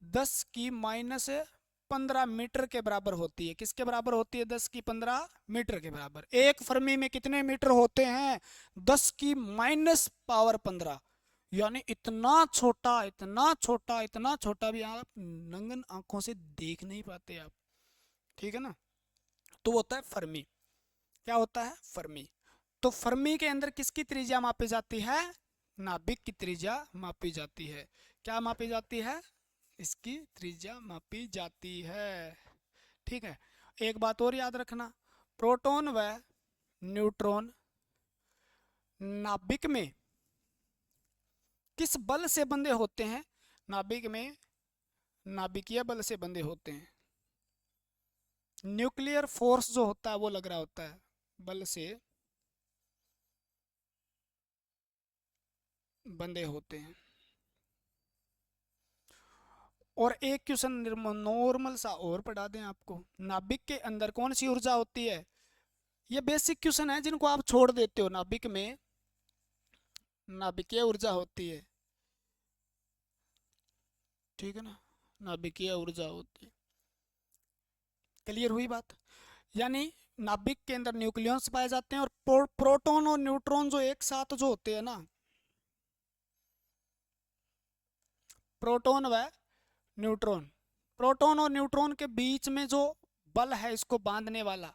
10⁻15 मीटर के बराबर होती है। किसके बराबर होती है? 10⁻15 मीटर के बराबर। एक फर्मी में कितने मीटर होते हैं? 10⁻15। यानी इतना छोटा, इतना छोटा, इतना छोटा भी आप नंगन आंखों से देख नहीं पाते आप। ठीक है ना? तो होता है फर्मी। क्या होता है? फर्मी। तो फर्मी के अंदर किसकी त्रिज्या मापी जाती है? नाभिक की त्रिज्या मापी जाती है। क्या मापी जाती है? इसकी त्रिज्या मापी जाती है। ठीक है, एक बात और याद रखना, प्रोटॉन व न्यूट्रॉन नाभिक में किस बल से बंधे होते हैं? नाभिक में नाभिकीय बल से बंधे होते हैं। न्यूक्लियर फोर्स जो होता है वो लग रहा होता है, बल से बंधे होते हैं। और एक क्वेश्चन नॉर्मल सा और पढ़ा दें आपको, नाभिक के अंदर कौन सी ऊर्जा होती है? ये बेसिक क्वेश्चन है जिनको आप छोड़ देते हो। नाभिक में नाभिकीय ऊर्जा होती है। ठीक है ना? नाभिकीय ऊर्जा होती है। क्लियर हुई बात? यानी नाभिक के अंदर न्यूक्लियॉन्स पाए जाते हैं और प्रोटॉन और न्यूट्रॉन जो एक साथ जो होते हैं ना, प्रोटॉन व न्यूट्रॉन, प्रोटॉन और न्यूट्रॉन के बीच में जो बल है इसको बांधने वाला,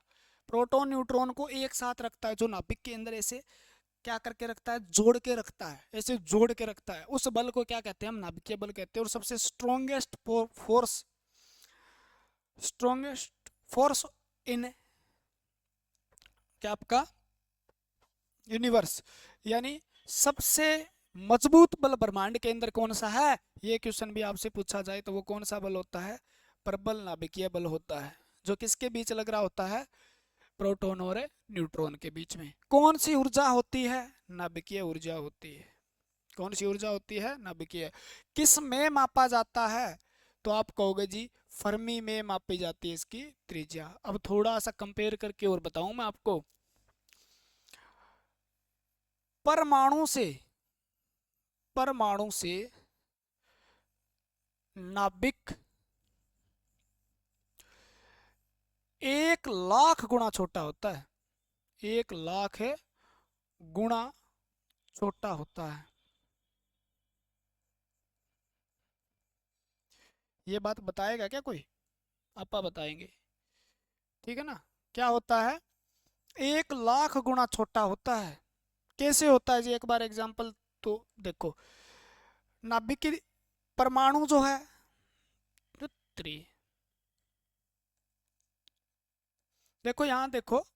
प्रोटॉन न्यूट्रॉन को एक साथ रखता है, जो नाभिक के अंदर ऐसे क्या करके रखता है? जोड़ के रखता है, ऐसे जोड़ के रखता है। उस बल को क्या कहते हैं? हम नाभिकीय बल कहते हैं। और सबसे स्ट्रोंगेस्ट फोर्स इन क्या आपका यूनिवर्स, यानी सबसे मजबूत बल ब्रह्मांड के अंदर कौन सा है? ये क्वेश्चन भी आपसे पूछा जाए तो वो कौन सा बल होता है? प्रबल नाभिकीय बल होता है, जो किसके बीच लग रहा होता है? प्रोटॉन और न्यूट्रॉन के बीच में। कौन सी ऊर्जा होती है? नाभिकीय ऊर्जा होती है। कौन सी ऊर्जा होती है? नाभिकीय। किस में मापा जाता है? तो आप कहोगे जी फर्मी में मापी जाती है इसकी त्रिज्या। अब थोड़ा सा कंपेयर करके और बताऊं मैं आपको। परमाणु से नाभिक 1,00,000 गुना छोटा होता है। 1,00,000 गुना छोटा होता है। ये बात बताएगा क्या कोई? आपा बताएंगे। ठीक है ना? क्या होता है? 1,00,000 गुना छोटा होता है। कैसे होता है जी? एक बार एग्जांपल तो देखो। नाभिक की परमाणु जो है जो त्रि देखो यहाँ देखो,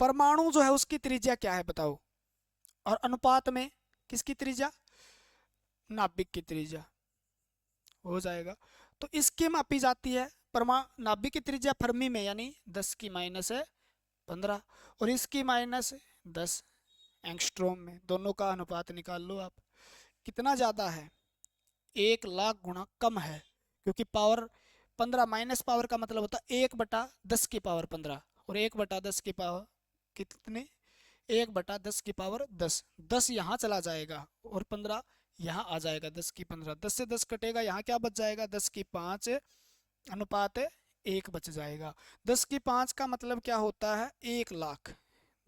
परमाणु जो है उसकी त्रिज्या क्या है बताओ? और अनुपात में किसकी त्रिज्या? नाभिक की त्रिज्या हो जाएगा। तो इसकी मापी जाती है नाभिक की त्रिज्या फर्मी में, यानी 10⁻15, और इसकी -10 एंगस्ट्रॉम में। दोनों का अनुपात निकाल लो आप, कितना ज़्यादा है? 1,00,000 गुना कम है, क्योंकि पावर 15 माइनस पावर का मतलब होता है 1/10⁻15, और 1/10 की पावर कितने? 1/10⁻10। 10 यहाँ चला जाएगा और 15 यहाँ आ जाएगा। 10⁻15, 10 से 10 कटेगा, यहाँ क्या बच जाएगा? 10⁵ अनुपात 1 बच जाएगा। 10⁵ का मतलब क्या होता है? 1,00,000।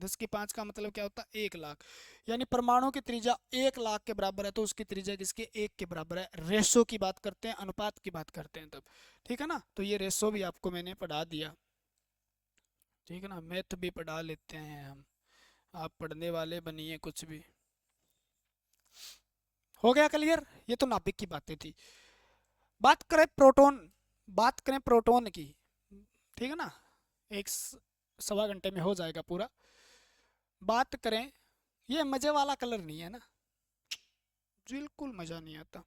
10⁵ का मतलब क्या होता है 1 लाख, यानी परमाणु की त्रिज्या 1 लाख के बराबर है तो उसकी त्रिज्या किसके 1 के बराबर है। रेशो की बात करते हैं, अनुपात की बात करते हैं तब, ठीक है ना। तो ये रेशो भी आपको मैंने पढ़ा दिया, ठीक है ना। मैथ भी पढ़ा लेते हैं हम, आप पढ़ने वाले बनिए कुछ भी। हो गया क्लियर, ये तो नाभिक की बातें थी। बात करें प्रोटॉन, बात करें प्रोटॉन की, ठीक है ना। एक सवा घंटे में हो जाएगा पूरा। बात करें, ये मजे वाला कलर नहीं है ना, बिल्कुल मजा नहीं आता।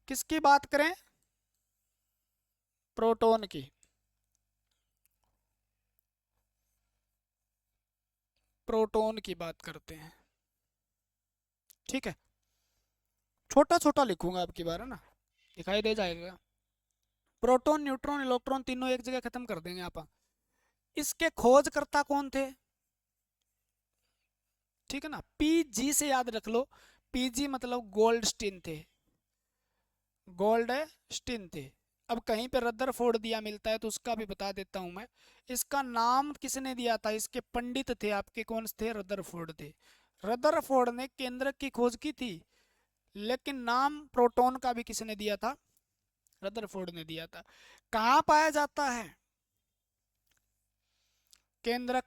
किसकी बात करें, प्रोटॉन की। प्रोटॉन की बात करते हैं, ठीक है। छोटा छोटा लिखूंगा आपकी बार, है ना, दिखाई दे जाएगा। प्रोटॉन न्यूट्रॉन इलेक्ट्रॉन तीनों एक जगह खत्म कर देंगे आप। इसके खोजकर्ता कौन थे, ठीक है ना। पीजी से याद रख लो, पीजी मतलब गोल्डस्टीन थे, गोल्डस्टीन थे। अब कहीं पे रदरफोर्ड दिया मिलता है तो उसका भी बता देता हूं मैं। इसका नाम किसने दिया था, इसके पंडित थे आपके, कौन थे, रदरफोर्ड थे। रदरफोर्ड ने केंद्रक की खोज की थी, लेकिन नाम प्रोटॉन का भी किसने दिया था, रदरफोर्ड ने दिया था। कहाँ पाया जाता है केंद्रक,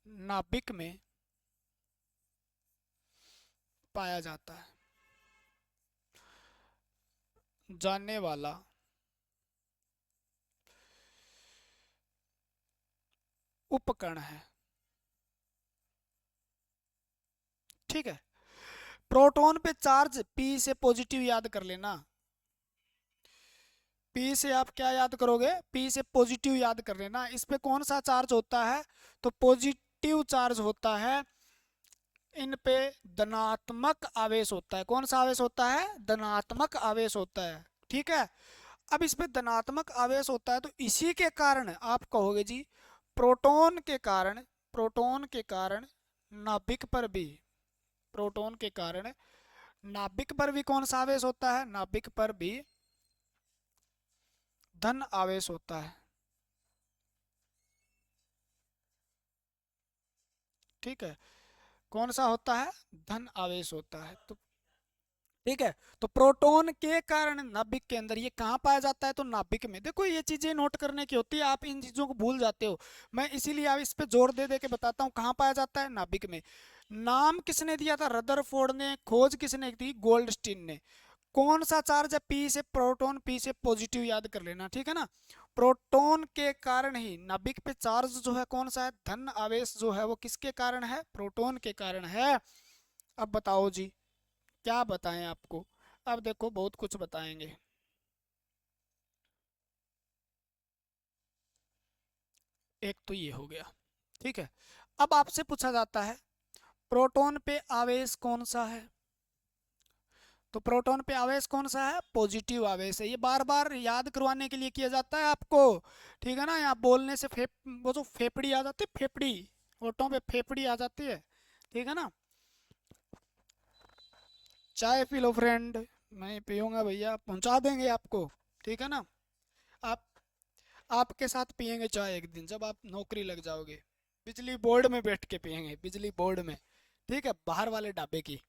नाभिक में पाया जाता है। जानने वाला उपकरण है, ठीक है। प्रोटॉन पे चार्ज पी से पॉजिटिव याद कर लेना। पी से आप क्या याद करोगे, पी से पॉजिटिव याद कर लेना। इस पे कौन सा चार्ज होता है, तो पॉजिटिव चार्ज होता है। इन पे धनात्मक आवेश होता है। कौन सा आवेश होता है, धनात्मक आवेश होता है, ठीक है। अब इस पे धनात्मक आवेश होता है तो इसी के कारण आप कहोगे जी, प्रोटॉन के कारण, प्रोटॉन के कारण नाभिक पर भी, प्रोटॉन के कारण नाभिक पर भी कौन सा आवेश होता है, नाभिक पर भी धन आवेश होता है, ठीक है। कौन सा होता है, धन आवेश होता है। तो ठीक है, तो प्रोटॉन के कारण नाभिक के अंदर ये कहाँ पाया जाता है, तो नाभिक में। देखो ये चीजें नोट करने की होती है, आप इन चीजों को भूल जाते हो। मैं इसीलिए आप इस पे जोर दे दे के बताता हूँ कहाँ पाया जाता है, नाभिक में। नाम किसने दिया था, रदरफोर्ड ने। खोज किसने की, गोल्डस्टीन ने। कौन सा चार्ज है, पी से प्रोटॉन, पी से पॉजिटिव याद कर लेना, ठीक है ना। प्रोटॉन के कारण ही नाभिक पे चार्ज जो है कौन सा है, धन आवेश जो है वो किसके कारण है, प्रोटॉन के कारण है। अब बताओ जी, क्या बताएं आपको। अब देखो बहुत कुछ बताएंगे। एक तो ये हो गया, ठीक है। अब आपसे पूछा जाता है प्रोटॉन पे आवेश कौन सा है, तो प्रोटॉन पे आवेश कौन सा है, पॉजिटिव आवेश है। ये बार बार याद करवाने के लिए किया जाता है आपको, ठीक है ना। यहाँ बोलने से वो जो फेफड़ी आ जाती है, फेफड़ी, होठों पे फेफड़ी आ जाती है, ठीक है ना। चाय पी लो फ्रेंड, मैं पीऊंगा भैया, पहुंचा देंगे आपको, ठीक है ना। आप आपके साथ पियेंगे चाय एक दिन, जब आप नौकरी लग जाओगे। बिजली बोर्ड में बैठ के पियेंगे, बिजली बोर्ड में, ठीक है, बाहर वाले ढाबे की।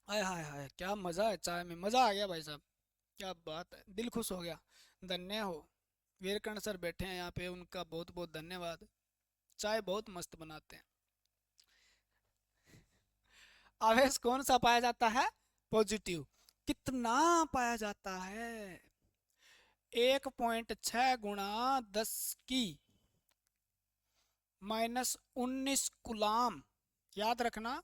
हाय हाय हाय, क्या मज़ा है चाय में, मज़ा आ गया भाई साहब, क्या बात है, दिल खुश हो गया। धन्य हो, वीरकर्ण सर बैठे हैं यहाँ पे, उनका बहुत बहुत धन्यवाद। चाय बहुत मस्त बनाते हैं। आवेश कौन सा पाया जाता है, पॉजिटिव। कितना पाया जाता है, 1.6 × 10⁻⁻⁰ -19 याद रखना।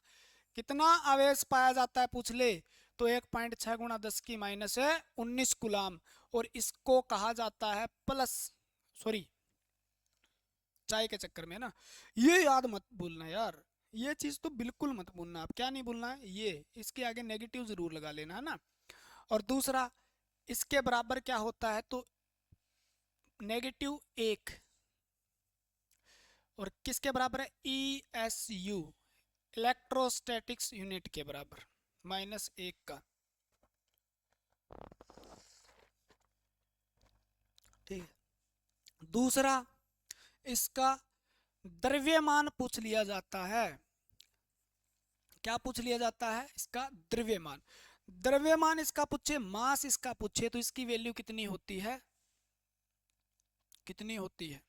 कितना आवेश पाया जाता है पूछ ले, तो 1.6 × 10⁻⁻19 और इसको कहा जाता है प्लस, सॉरी, चाय के चक्कर में ना, ये याद मत भूलना यार। ये चीज तो बिल्कुल मत भूलना। आप क्या नहीं भूलना है, ये इसके आगे नेगेटिव जरूर लगा लेना, है ना। और दूसरा, इसके बराबर क्या होता है, तो -1, और किसके बराबर है, ESU, इलेक्ट्रोस्टैटिक्स यूनिट के बराबर, -1 का। ठीक है। दूसरा, इसका द्रव्यमान पूछ लिया जाता है। क्या पूछ लिया जाता है? इसका द्रव्यमान। द्रव्यमान इसका पूछे, मास इसका पूछे, तो इसकी वैल्यू कितनी होती है? कितनी होती है?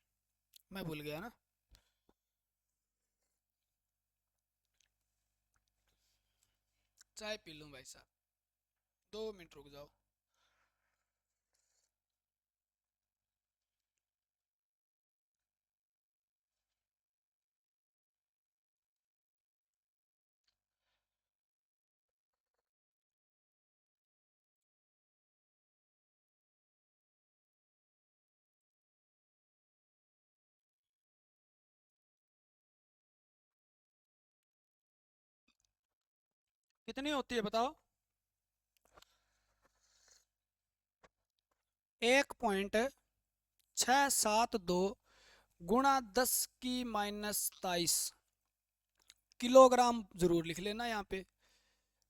मैं भूल गया ना। चाय पी लूं भाई साहब, 2 मिनट रुक जाओ। कितनी होती है बताओ? 1.672 गुणा 10⁻23 किलोग्राम जरूर लिख लेना यहाँ पे,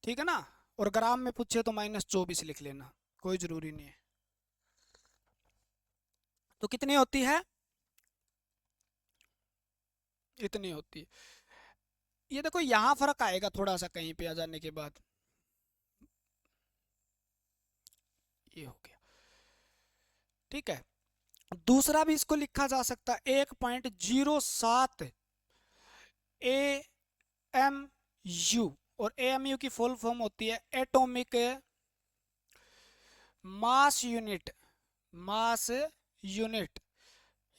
ठीक है ना। और ग्राम में पूछे तो -24 लिख लेना, कोई जरूरी नहीं है। तो कितनी होती है? इतनी होती है। ये देखो यहाँ फर्क आएगा थोड़ा सा कहीं पे आ जाने के बाद। ये हो गया, ठीक है। दूसरा भी इसको लिखा जा सकता है, 1.07 ए एम यू। और ए एम यू की फुल फॉर्म होती है atomic mass unit. Mass unit,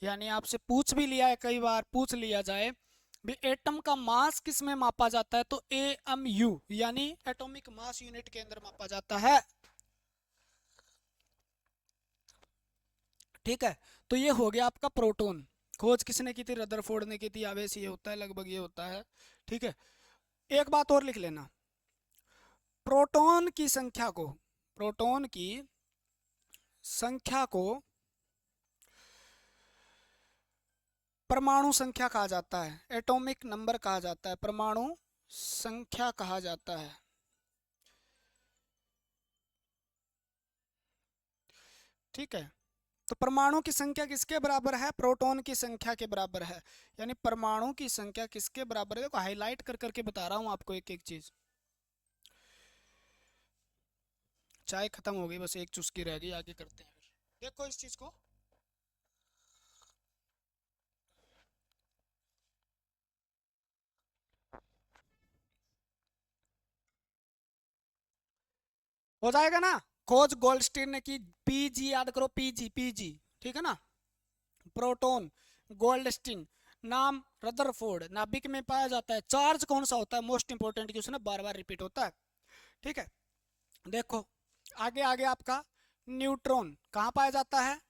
यानी आपसे पूछ भी लिया है, कई बार पूछ लिया जाए भी एटम का मास किस में मापा जाता है, तो ए एम यू यानी एटॉमिक मास यूनिट के अंदर मापा जाता है, ठीक है। तो ये हो गया आपका प्रोटॉन। खोज किसने की थी? रदरफोर्ड ने की थी। आवेश ये होता है, लगभग ये होता है, ठीक है। एक बात और लिख लेना, प्रोटॉन की संख्या को, प्रोटॉन की संख्या को परमाणु संख्या कहा जाता है, एटॉमिक नंबर कहा जाता है, परमाणु संख्या कहा जाता है, ठीक है। तो परमाणु की संख्या किसके बराबर है? प्रोटॉन की संख्या के बराबर है। यानी परमाणु की संख्या किसके बराबर है? देखो हाईलाइट कर करके बता रहा हूं आपको एक एक चीज। चाय खत्म हो गई, बस एक चुस्की रह गई, आगे करते हैं फिर। देखो इस चीज को, हो जाएगा ना। खोज गोल्डस्टीन ने की, पीजी याद करो, पीजी पीजी, ठीक है ना। प्रोटॉन, गोल्डस्टीन, नाम रदरफोर्ड, नाभिक में पाया जाता है। चार्ज कौन सा होता है? मोस्ट इंपोर्टेंट क्वेश्चन है, बार बार रिपीट होता है, ठीक है। देखो आगे आगे आपका न्यूट्रॉन कहाँ पाया जाता है?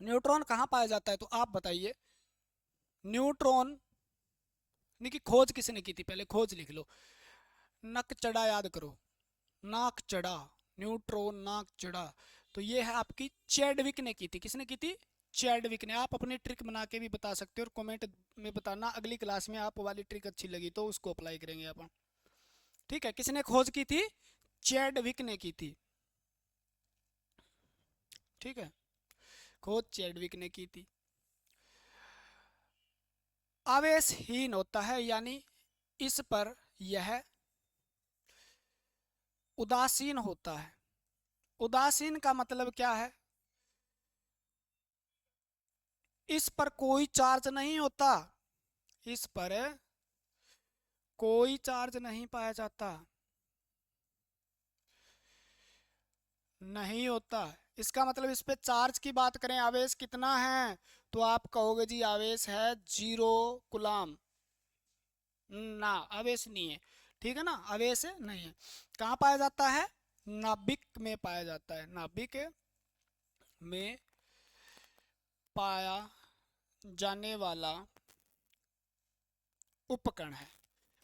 न्यूट्रॉन कहाँ पाया जाता है, तो आप बताइए। न्यूट्रॉन की खोज किसने की थी? पहले खोज लिख लो। नक चढ़ा याद करो, नाक चढ़ा, न्यूट्रॉन नाक चढ़ा। तो ये है आपकी चैडविक ने की थी। किसने की थी? चैडविक ने। आप अपनी ट्रिक बना के भी बता सकते हो और कमेंट में बताना, अगली क्लास में आप वाली ट्रिक अच्छी लगी तो उसको अप्लाई करेंगे अपन, ठीक है। किसने खोज की थी? चैडविक ने की थी, ठीक है। खोज चैडविक ने की थी। आवेशहीन होता है, यानी इस पर यह उदासीन होता है। उदासीन का मतलब क्या है? इस पर कोई चार्ज नहीं होता, इस पर कोई चार्ज नहीं पाया जाता, नहीं होता। इसका मतलब इस पे चार्ज की बात करें, आवेश कितना है, तो आप कहोगे जी आवेश है 0 कूलाम। ना, आवेश नहीं है, ठीक है ना, आवेश नहीं है। कहाँ पाया जाता है? नाभिक में पाया जाता है, नाभिक में पाया जाने वाला उपकरण है।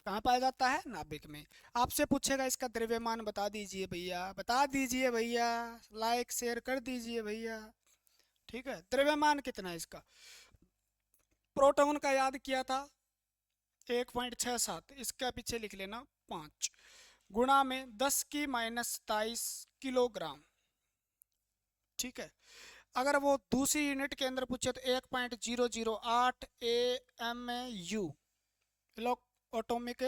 कहाँ पाया जाता है? नाभिक में। आपसे पूछेगा इसका द्रव्यमान बता दीजिए भैया, बता दीजिए भैया, लाइक शेयर कर दीजिए भैया, ठीक है। द्रव्यमान कितना है इसका? प्रोटॉन का याद किया था 1.67, इसका पीछे लिख लेना 5, गुणा में 10⁻27 किलोग्राम। ठीक है, अगर वो दूसरी यूनिट के अंदर पूछे तो 1.008 AMU एटॉमिक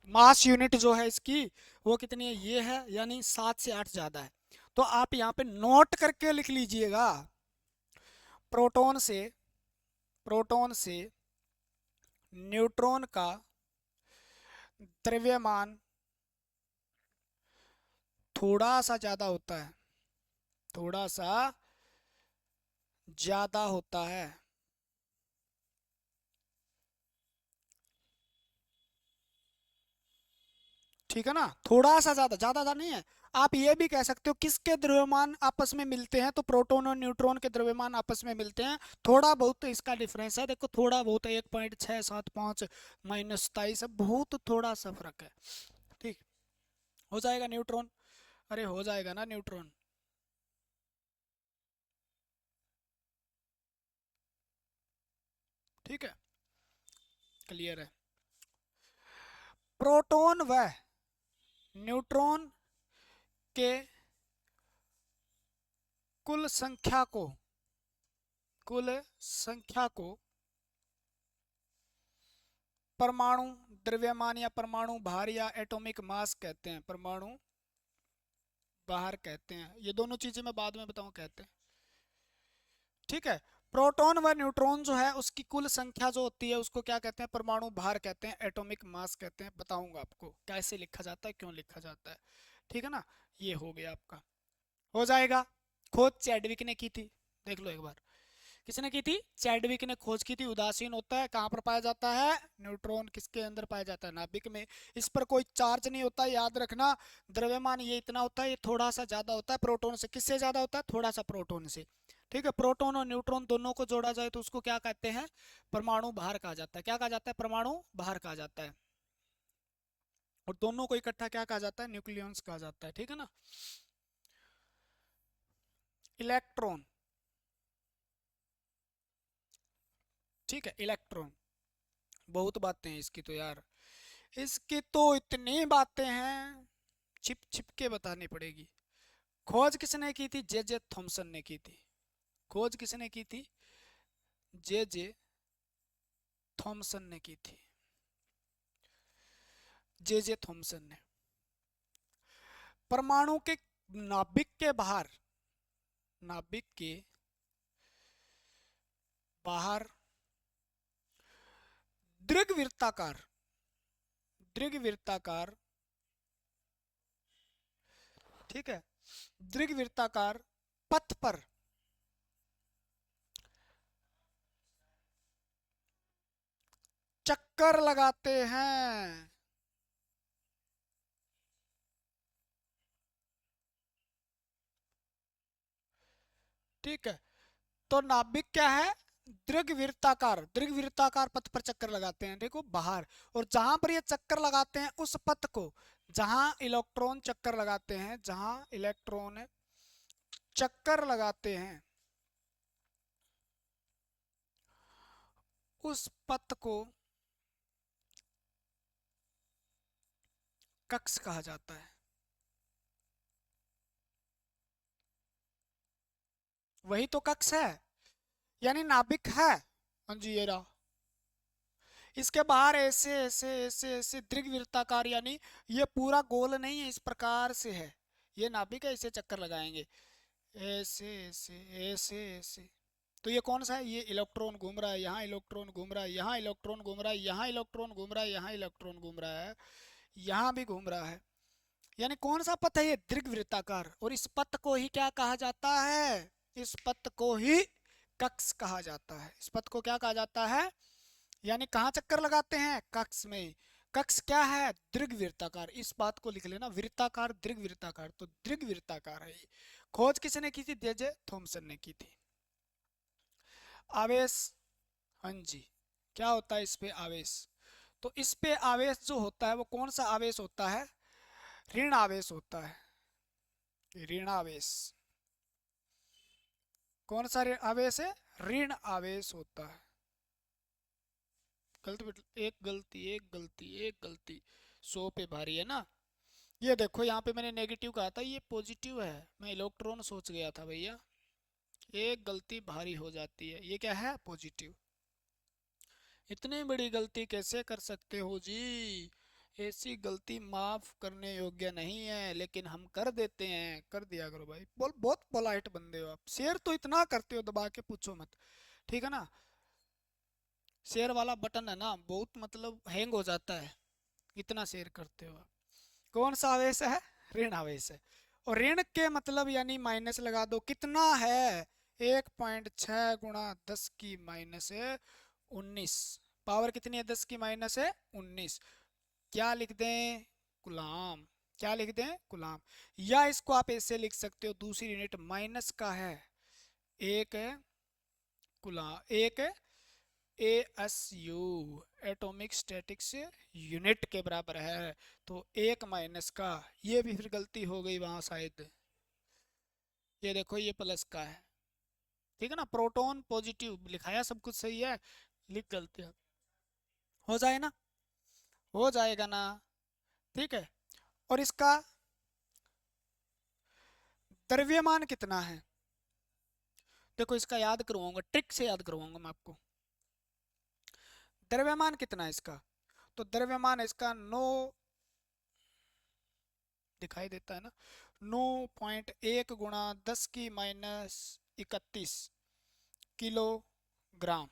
मास यूनिट जो है इसकी वो कितनी है, ये है, यानी 7 से 8 ज्यादा है। तो आप यहाँ पे नोट करके लिख लीजिएगा, प्रोटॉन से न्यूट्रॉन का द्रव्यमान थोड़ा सा ज्यादा होता है, थोड़ा सा ज्यादा होता है। ठीक है ना, थोड़ा सा ज्यादा, ज्यादा नहीं है। आप ये भी कह सकते हो किसके द्रव्यमान आपस में मिलते हैं, तो प्रोटॉन और न्यूट्रॉन के द्रव्यमान आपस में मिलते हैं, थोड़ा बहुत तो इसका डिफरेंस है, देखो थोड़ा बहुत 1.675 - 27 है, बहुत थोड़ा सा फर्क है। ठीक, हो जाएगा न्यूट्रॉन, अरे हो जाएगा ना न्यूट्रॉन। ठीक है, क्लियर है। प्रोटॉन व न्यूट्रॉन के कुल संख्या को परमाणु द्रव्यमान या परमाणु भार या एटॉमिक मास कहते हैं, परमाणु भार कहते हैं। ये दोनों चीजें मैं बाद में बताऊं कहते हैं। ठीक है, प्रोटॉन व न्यूट्रॉन जो है उसकी कुल संख्या जो होती है उसको क्या कहते हैं, परमाणु भार कहते हैं, एटॉमिक मास कहते हैं। बताऊंगा आपको कैसे लिखा जाता है, क्यों लिखा जाता है। ठीक है ना, ये हो गया आपका, हो जाएगा। खोज चैडविक ने की थी, देख लो एक बार, किसने की थी, चैडविक ने खोज की थी। उदासीन होता है, कहाँ पर पाया जाता है, न्यूट्रॉन किसके अंदर पाया जाता है, नाभिक में। इस पर कोई चार्ज नहीं होता, याद रखना। द्रव्यमान ये इतना होता है, ये थोड़ा सा ज्यादा होता है प्रोटॉन से। किससे ज्यादा होता है, थोड़ा सा प्रोटॉन से। ठीक है, प्रोटॉन और न्यूट्रॉन दोनों को जोड़ा जाए तो उसको क्या कहते हैं, परमाणु भार कहा जाता है। क्या कहा जाता है, परमाणु भार कहा जाता है। और दोनों को इकट्ठा क्या कहा जाता है, न्यूक्लियॉन्स कहा जाता है। ठीक है ना। इलेक्ट्रॉन, ठीक है, इलेक्ट्रॉन, बहुत बातें हैं इसकी तो यार, इसकी तो इतनी बातें हैं, छिप छिप के बतानी पड़ेगी। खोज किसने की थी, जे जे थॉमसन ने की थी। खोज किसने की थी, जे जे थॉमसन ने की थी, जे जे थॉमसन ने। परमाणु के नाभिक के बाहर, नाभिक के बाहर दीर्घवृत्ताकार, दीर्घवृत्ताकार, ठीक है, दीर्घवृत्ताकार पथ पर चक्कर लगाते हैं। ठीक है, तो नाभिक क्या है, दीर्घवृत्ताकार, दीर्घवृत्ताकार पथ पर चक्कर लगाते हैं, देखो बाहर। और जहां पर ये चक्कर लगाते हैं उस पथ को, जहां इलेक्ट्रॉन चक्कर लगाते हैं, जहां इलेक्ट्रॉन चक्कर लगाते हैं उस पथ को कक्ष कहा जाता है। वही तो कक्ष है, यानी नाभिक है। हाँ जी, ये रहा। इसके बाहर ऐसे ऐसे ऐसे ऐसे दीर्घवृत्ताकार, यानी ये पूरा गोल नहीं है, इस प्रकार से है। ये नाभिक है, इसे चक्कर लगाएंगे ऐसे ऐसे ऐसे ऐसे। तो ये कौन सा है, ये इलेक्ट्रॉन घूम रहा है, यहाँ इलेक्ट्रॉन घूम रहा है, यहाँ इलेक्ट्रॉन घूम रहा है, यहाँ इलेक्ट्रॉन घूम रहा है, यहाँ इलेक्ट्रॉन घूम रहा है, यहाँ भी घूम रहा है। यानी कौन सा पथ है, ये दीर्घवृत्ताकार। और इस पथ को ही क्या कहा जाता है, इस पथ को ही कक्ष कहा जाता है। इस पथ को क्या कहा जाता है, यानी कहाँ चक्कर लगाते हैं, कक्ष में। कक्ष क्या है, दीर्घवृत्ताकार। इस बात को लिख लेना, वृत्ताकार दीर्घवृत्ताकार, तो दीर्घवृत्ताकार है ये। खोज किसने की थी, जे जे थॉमसन ने की थी। आवेश, हाँ जी, क्या होता है इस पे आवेश, तो इस पे आवेश जो होता है वो कौन सा आवेश होता है, ऋण आवेश होता है, ऋण आवेश। कौन सा आवेश है, ऋण आवेश होता है। गलती एक गलती एक गलती एक गलती, 100 पे भारी है ना। ये देखो यहाँ पे मैंने नेगेटिव कहा था, ये पॉजिटिव है, मैं इलेक्ट्रॉन सोच गया था भैया। एक गलती भारी हो जाती है, ये क्या है, पॉजिटिव। इतनी बड़ी गलती कैसे कर सकते हो जी, ऐसी गलती माफ करने योग्य नहीं है, लेकिन हम कर देते हैं। कर दिया करो भाई, बहुत पोलाइट बंदे हो आप। शेयर तो इतना करते हो दबा के पूछो मत, ठीक है ना। शेयर वाला बटन है ना, बहुत मतलब हैंग हो जाता है, इतना शेयर करते हो आप। कौन सा आवेश है, ऋण आवेश है। और ऋण के मतलब यानी माइनस लगा दो, कितना है, 1.6 × 10⁻⁻19। पावर कितनी है, 10 की माइनस है 19। क्या लिख दें, गुलाम। क्या लिख दें, गुलाम। या इसको आप ऐसे लिख सकते हो, दूसरी यूनिट माइनस का है, एक है गुलाम, एक है ASU, एटॉमिक स्टैटिक्स यूनिट के बराबर है। तो एक माइनस का, ये भी फिर गलती हो गई वहां शायद, ये देखो ये प्लस का है, ठीक है ना। प्रोटॉन पॉजिटिव लिखाया, सब कुछ सही है, लिख गलती है। हो जाए ना, हो जाएगा ना, ठीक है। और इसका द्रव्यमान कितना है, देखो इसका याद करवाऊंगा, ट्रिक से याद करवाऊंगा मैं आपको। द्रव्यमान कितना है इसका, तो द्रव्यमान इसका 9, दिखाई देता है ना, 9.1 × 10⁻31 किलोग्राम।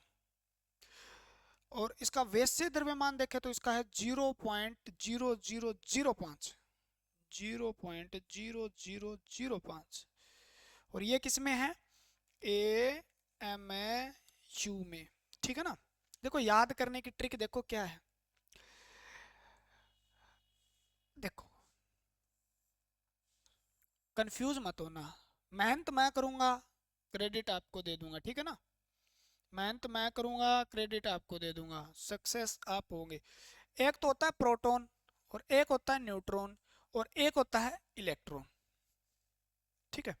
और इसका वैश्य द्रव्यमान देखें तो इसका है 0.0005, 0.0005। और ये किस में है, AMU में, ठीक है ना। देखो याद करने की ट्रिक देखो क्या है, देखो कंफ्यूज मत होना। मेहनत मैं करूंगा, क्रेडिट आपको दे दूंगा, ठीक है ना। मेहनत मैं करूंगा, क्रेडिट आपको दे दूंगा, सक्सेस आप होंगे। एक तो होता है प्रोटॉन, और एक होता है न्यूट्रॉन, और एक होता है इलेक्ट्रॉन, ठीक है।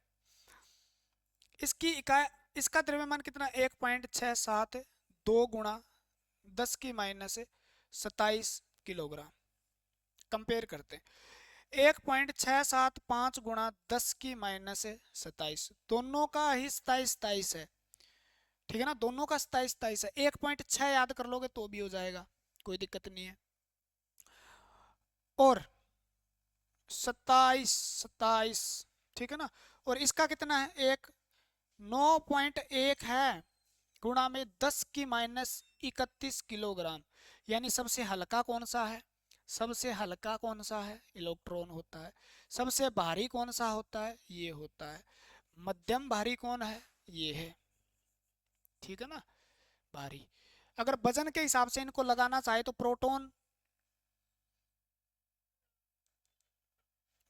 इसकी इकाई, इसका द्रव्यमान कितना, 1.67 × 10⁻27 कंपेयर करते हैं। 1.675 × 10⁻27, दोनों का ही 27 है, ठीक है ना, दोनों का 27 है। 1.6 याद कर लोगे तो भी हो जाएगा, कोई दिक्कत नहीं है। और 27 ठीक है ना। और इसका कितना है, 9.1 है, गुणा में 10⁻31 किलोग्राम। यानी सबसे हल्का कौन सा है, सबसे हल्का कौन सा है, इलेक्ट्रॉन होता है। सबसे भारी कौन सा होता है, ये होता है। मध्यम भारी कौन है, ये है, ठीक है ना, भारी। अगर वजन के हिसाब से इनको लगाना चाहे तो प्रोटॉन,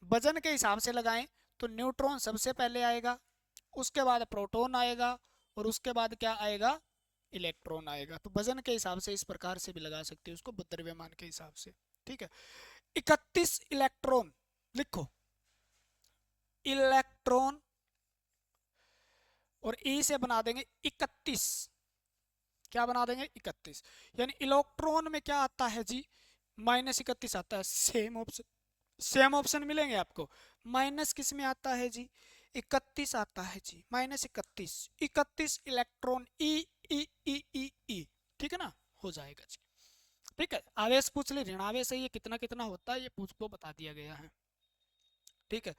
वजन के हिसाब से लगाएं तो न्यूट्रॉन सबसे पहले आएगा, उसके बाद प्रोटॉन आएगा, और उसके बाद क्या आएगा, इलेक्ट्रॉन आएगा। तो वजन के हिसाब से इस प्रकार से भी लगा सकते हो उसको, द्रव्यमान के हिसाब से, ठीक है। 31 इलेक्ट्रॉन लिखो, इलेक्ट्रॉन, और ई से बना देंगे 31, क्या बना देंगे, 31। यानी इलेक्ट्रॉन में क्या आता है जी, -31 आता है। सेम ऑप्शन, सेम ऑप्शन मिलेंगे आपको। माइनस किस में आता है जी, 31 आता है जी, -31, 31 इलेक्ट्रॉन, ई ई ई ई ई, ठीक है ना, हो जाएगा जी। ठीक है, आवेश पूछ ले, ऋण आवेश है, ये कितना कितना होता है ये पूछ को बता दिया गया है, ठीक है।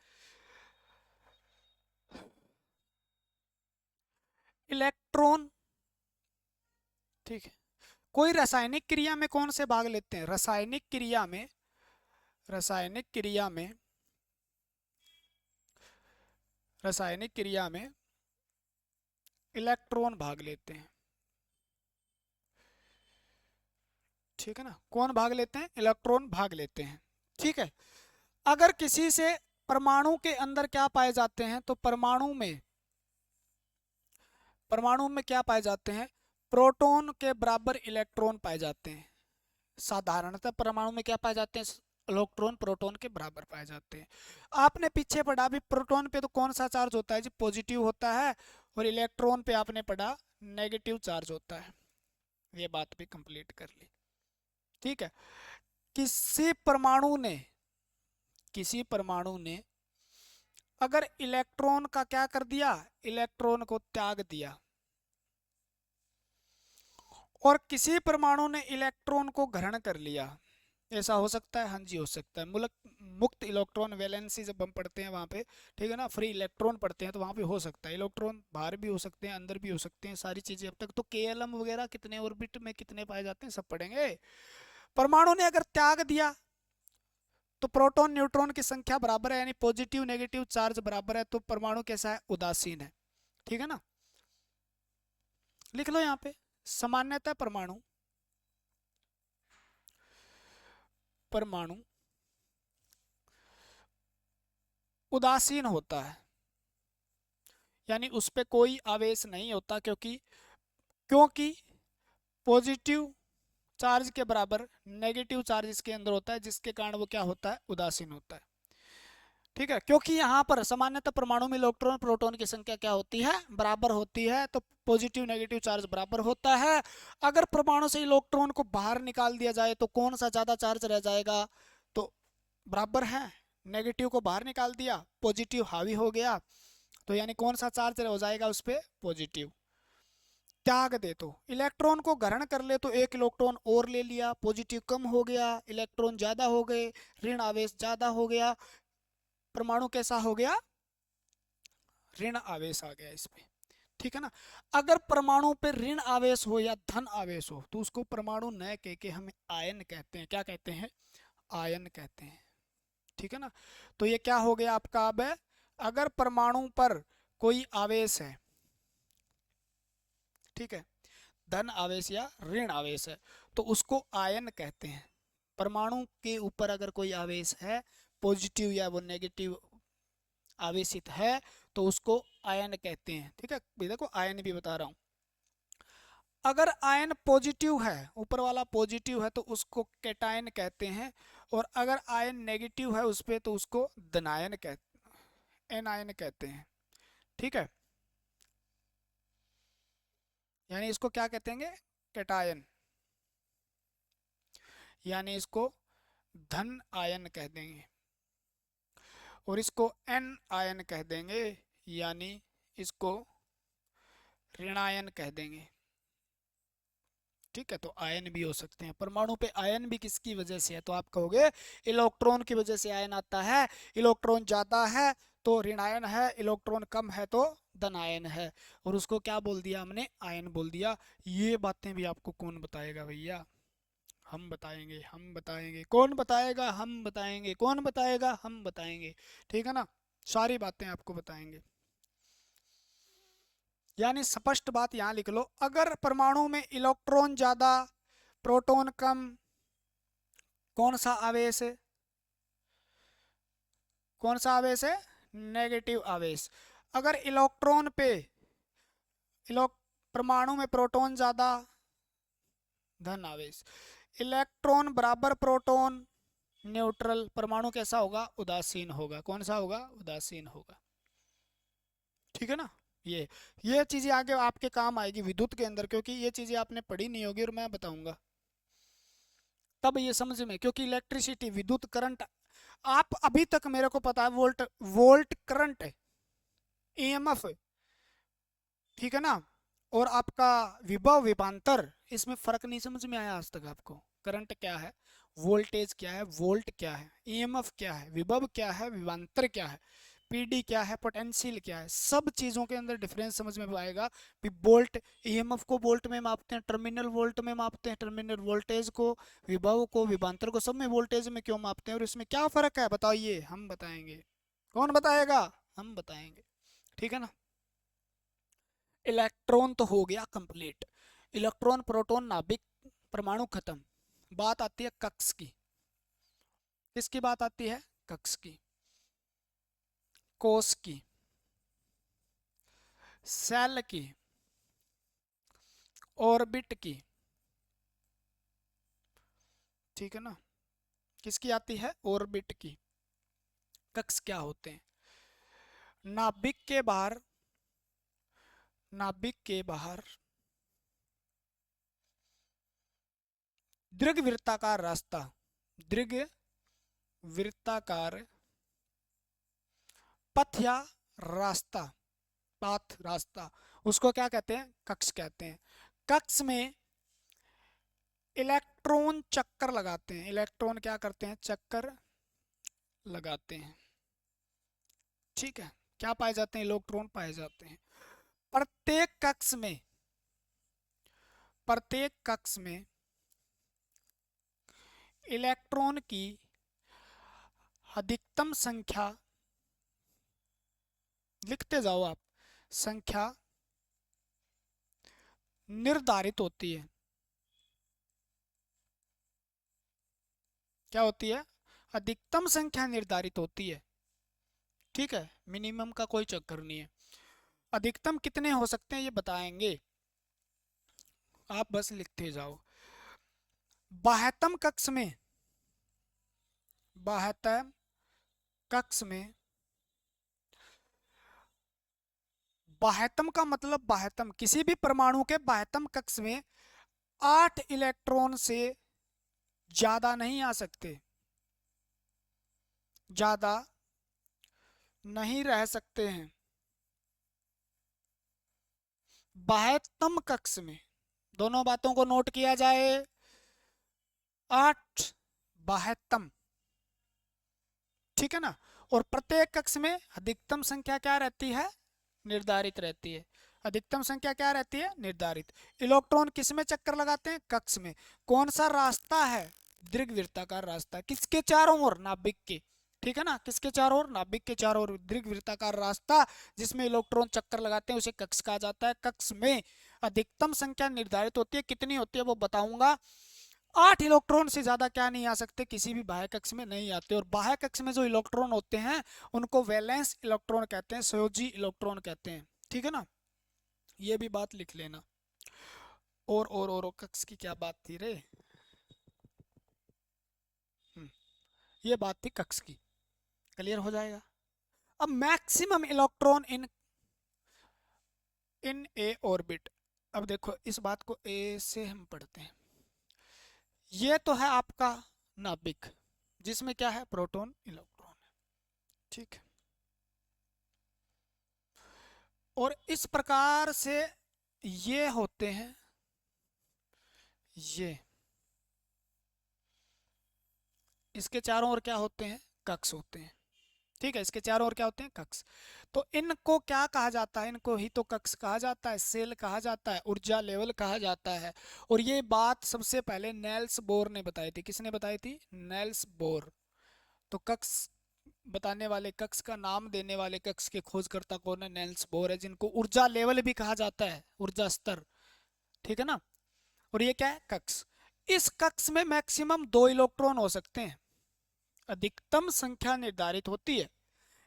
इलेक्ट्रॉन, ठीक है। कोई रासायनिक क्रिया में कौन से भाग लेते हैं, रासायनिक क्रिया में, रासायनिक क्रिया में, रासायनिक क्रिया में इलेक्ट्रॉन भाग लेते हैं, ठीक है ना। कौन भाग लेते हैं, इलेक्ट्रॉन भाग लेते हैं, ठीक है। अगर किसी से परमाणु के अंदर क्या पाए जाते हैं, तो परमाणु में, परमाणु में क्या पाए जाते हैं, प्रोटॉन के बराबर इलेक्ट्रॉन पाए जाते हैं। साधारणतः परमाणु में क्या पाए जाते हैं, इलेक्ट्रॉन प्रोटॉन के बराबर पाए जाते हैं। आपने पीछे पढ़ा भी, प्रोटॉन पे तो कौन सा चार्ज होता है जी, पॉजिटिव होता है, और इलेक्ट्रॉन पे आपने पढ़ा नेगेटिव चार्ज होता है। ये बात भी कंप्लीट कर ली, ठीक है। किसी परमाणु ने, किसी परमाणु ने अगर इलेक्ट्रॉन का क्या कर दिया, इलेक्ट्रॉन को त्याग दिया, और किसी परमाणु ने इलेक्ट्रॉन को ग्रहण कर लिया, ऐसा हो सकता है? हाँ जी हो सकता है। मुक्त इलेक्ट्रॉन वैलेंसी जब हम पढ़ते हैं वहाँ पे, ठीक है ना, फ्री इलेक्ट्रॉन पढ़ते हैं, तो वहाँ पे हो सकता है इलेक्ट्रॉन बाहर भी हो सकते हैं, अंदर भी हो सकते हैं, सारी चीजें। अब तक तो केएलएम वगैरह कितने ऑर्बिट में कितने पाए जाते हैं सब पढ़ेंगे। परमाणु ने अगर त्याग दिया तो प्रोटॉन न्यूट्रॉन की संख्या बराबर है, यानी पॉजिटिव नेगेटिव चार्ज बराबर है, तो परमाणु कैसा है? उदासीन है। ठीक है ना, लिख लो यहाँ पे। सामान्यतः परमाणु परमाणु उदासीन होता है, यानी उस पे कोई आवेश नहीं होता, क्योंकि क्योंकि पॉजिटिव चार्ज के बराबर नेगेटिव चार्ज इसके अंदर होता है, जिसके कारण वो क्या होता है? उदासीन होता है। ठीक है, क्योंकि यहाँ पर सामान्यतः परमाणु में इलेक्ट्रॉन प्रोटॉन की संख्या क्या होती है? बराबर होती है, तो पॉजिटिव नेगेटिव चार्ज बराबर होता है। अगर परमाणु से इलेक्ट्रॉन को बाहर निकाल दिया जाए तो कौन सा ज्यादा चार्ज रह जाएगा? तो बराबर है, नेगेटिव को बाहर निकाल दिया, पॉजिटिव हावी हो गया, तो यानी कौन सा चार्ज हो जाएगा उस पर? पॉजिटिव। त्याग दे तो, इलेक्ट्रॉन को ग्रहण कर ले तो एक इलेक्ट्रॉन और ले लिया, पॉजिटिव कम हो गया, इलेक्ट्रॉन ज्यादा हो गए, ऋण आवेश ज्यादा हो गया, परमाणु कैसा हो गया? ऋण आवेश आ गया इस पे। ठीक है ना, अगर परमाणु पे ऋण आवेश हो या धन आवेश हो तो उसको परमाणु न कह के हम आयन कहते हैं। क्या कहते हैं? आयन कहते हैं। ठीक है ना, तो ये क्या हो गया आपका? अब अगर परमाणु पर कोई आवेश है, ठीक है, धन आवेश या ऋण आवेश है, तो उसको आयन कहते हैं। परमाणु के ऊपर अगर कोई आवेश है, पॉजिटिव या वो नेगेटिव आवेशित है, तो उसको आयन कहते हैं। ठीक है, देखो आयन भी बता रहा हूं। अगर आयन पॉजिटिव है, ऊपर वाला पॉजिटिव है, तो उसको कैटायन कहते हैं, और अगर आयन नेगेटिव है उस पे तो उसको धनायन कहते, एनायन कहते हैं। ठीक है, यानी इसको क्या कहते हैं? कैटायन, यानी इसको धन आयन कह देंगे, और इसको एन आयन कह देंगे, यानी इसको ऋणायन कह देंगे। ठीक है, तो आयन भी हो सकते हैं। परमाणु पे आयन भी किसकी वजह से है? तो आप कहोगे इलेक्ट्रॉन की वजह से आयन आता है। इलेक्ट्रॉन ज्यादा है तो ऋणायन है, इलेक्ट्रॉन कम है तो धनायन है, और उसको क्या बोल दिया हमने? आयन बोल दिया। ये बातें भी आपको कौन बताएगा भैया? हम बताएंगे, हम बताएंगे। कौन बताएगा? हम बताएंगे। कौन बताएगा? हम बताएंगे। ठीक है ना, सारी बातें आपको बताएंगे। यानी स्पष्ट बात यहाँ लिख लो, अगर परमाणु में इलेक्ट्रॉन ज्यादा प्रोटॉन कम, कौन सा आवेश है? कौन सा आवेश है? नेगेटिव आवेश। अगर इलेक्ट्रॉन पे परमाणु में प्रोटॉन ज्यादा, धन आवेश। इलेक्ट्रॉन बराबर प्रोटॉन, न्यूट्रल, परमाणु कैसा होगा? उदासीन होगा। कौन सा होगा? उदासीन होगा। ठीक है ना, ये चीजें आगे आपके काम आएगी विद्युत के अंदर, क्योंकि ये चीजें आपने पढ़ी नहीं होगी और मैं बताऊंगा तब ये समझ में, क्योंकि इलेक्ट्रिसिटी, विद्युत करंट, आप अभी तक मेरे को पता है वोल्ट, वोल्ट करंट, ईएमएफ, ठीक है ना, और आपका विभव विभवांतर, इसमें फर्क नहीं समझ में आया आज तक आपको? करंट क्या है, वोल्टेज क्या है, वोल्ट क्या है, ईएमएफ क्या है, विभव क्या है, विभवांतर क्या है, पीडी क्या है, पोटेंशियल क्या है, सब चीजों के अंदर डिफरेंस समझ में आएगा। वोल्ट, ईएमएफ को वोल्ट में मापते हैं, टर्मिनल वोल्ट में मापते हैं, टर्मिनल वोल्टेज को, विभव को, विभवांतर को, सब में वोल्टेज में क्यों मापते हैं, और इसमें क्या फर्क है बताइए? हम बताएंगे। कौन बताएगा? हम बताएंगे। ठीक है ना, इलेक्ट्रॉन तो हो गया कंप्लीट, इलेक्ट्रॉन प्रोटॉन नाभिक परमाणु खत्म। बात आती है कक्ष की। किसकी बात आती है? कक्ष की, कोश की, सेल की, ऑर्बिट की। ठीक है ना, किसकी आती है? ऑर्बिट की। कक्ष क्या होते हैं? नाभिक के बाहर, नाभिक के बाहर दीर्घ वृत्ताकार रास्ता, दीर्घ वृत्ताकार पथ या रास्ता, पाथ रास्ता, उसको क्या कहते हैं? कक्ष कहते हैं। कक्ष में इलेक्ट्रॉन चक्कर लगाते हैं। इलेक्ट्रॉन क्या करते हैं? चक्कर लगाते हैं। ठीक है, क्या पाए जाते हैं? इलेक्ट्रॉन पाए जाते हैं। प्रत्येक कक्ष में, प्रत्येक कक्ष में इलेक्ट्रॉन की अधिकतम संख्या, लिखते जाओ आप, संख्या निर्धारित होती है। क्या होती है? अधिकतम संख्या निर्धारित होती है। ठीक है, मिनिमम का कोई चक्कर नहीं है। अधिकतम कितने हो सकते हैं ये बताएंगे, आप बस लिखते जाओ। 72 कक्ष में, 72 कक्ष में, 72 का मतलब 72, किसी भी परमाणु के 72 कक्ष में 8 इलेक्ट्रॉन से ज्यादा नहीं आ सकते, ज्यादा नहीं रह सकते हैं। 72 कक्ष में, दोनों बातों को नोट किया जाए। 8 72, ठीक है ना। और प्रत्येक कक्ष में अधिकतम संख्या क्या रहती है? निर्धारित रहती है। अधिकतम संख्या क्या रहती है? निर्धारित। इलेक्ट्रॉन किस में चक्कर लगाते हैं? कक्ष में। कौन सा रास्ता है? दीर्घवृत्ताकार रास्ता। किसके चारों ओर? नाभिक के। ठीक है ना, किसके चारों ओर? नाभिक के चारों ओर दीर्घवृत्ताकार रास्ता जिसमें इलेक्ट्रॉन चक्कर लगाते हैं उसे कक्ष कहा जाता है। कक्ष में अधिकतम संख्या निर्धारित होती है। कितनी होती है वो बताऊंगा। 8 इलेक्ट्रॉन से ज्यादा क्या नहीं आ सकते? किसी भी बाह्य कक्ष में नहीं आते। और बाह्य कक्ष में जो इलेक्ट्रॉन होते हैं उनको वैलेंस इलेक्ट्रॉन कहते हैं, सहयोजी इलेक्ट्रॉन कहते हैं। ठीक है ना, ये भी बात लिख लेना। और कक्ष की क्या बात थी रे? ये बात थी कक्ष की। क्लियर हो जाएगा। अब maximum electron in in A orbit. अब देखो इस बात को ए से हम पढ़ते हैं। ये तो है आपका नाभिक जिसमें क्या है? प्रोटॉन इलेक्ट्रॉन है। ठीक है, और इस प्रकार से ये होते हैं, ये इसके चारों ओर क्या होते हैं? कक्ष होते हैं। ठीक है, इसके चारों ओर क्या होते हैं? कक्ष। तो इनको क्या कहा जाता है? इनको ही तो कक्ष कहा जाता है, सेल कहा जाता है, ऊर्जा लेवल कहा जाता है। और ये बात सबसे पहले नेल्स बोर ने बताई थी। किसने बताई थी? Nails bore. तो कक्ष बताने वाले, कक्ष का नाम देने वाले कक्ष के खोजकर्ता कौन है? नेल्स बोर है, जिनको ऊर्जा लेवल भी कहा जाता है, ऊर्जा स्तर। ठीक है ना। और ये क्या है? कक्ष। इस कक्ष में मैक्सिमम 2 इलेक्ट्रॉन हो सकते हैं। अधिकतम संख्या निर्धारित होती है।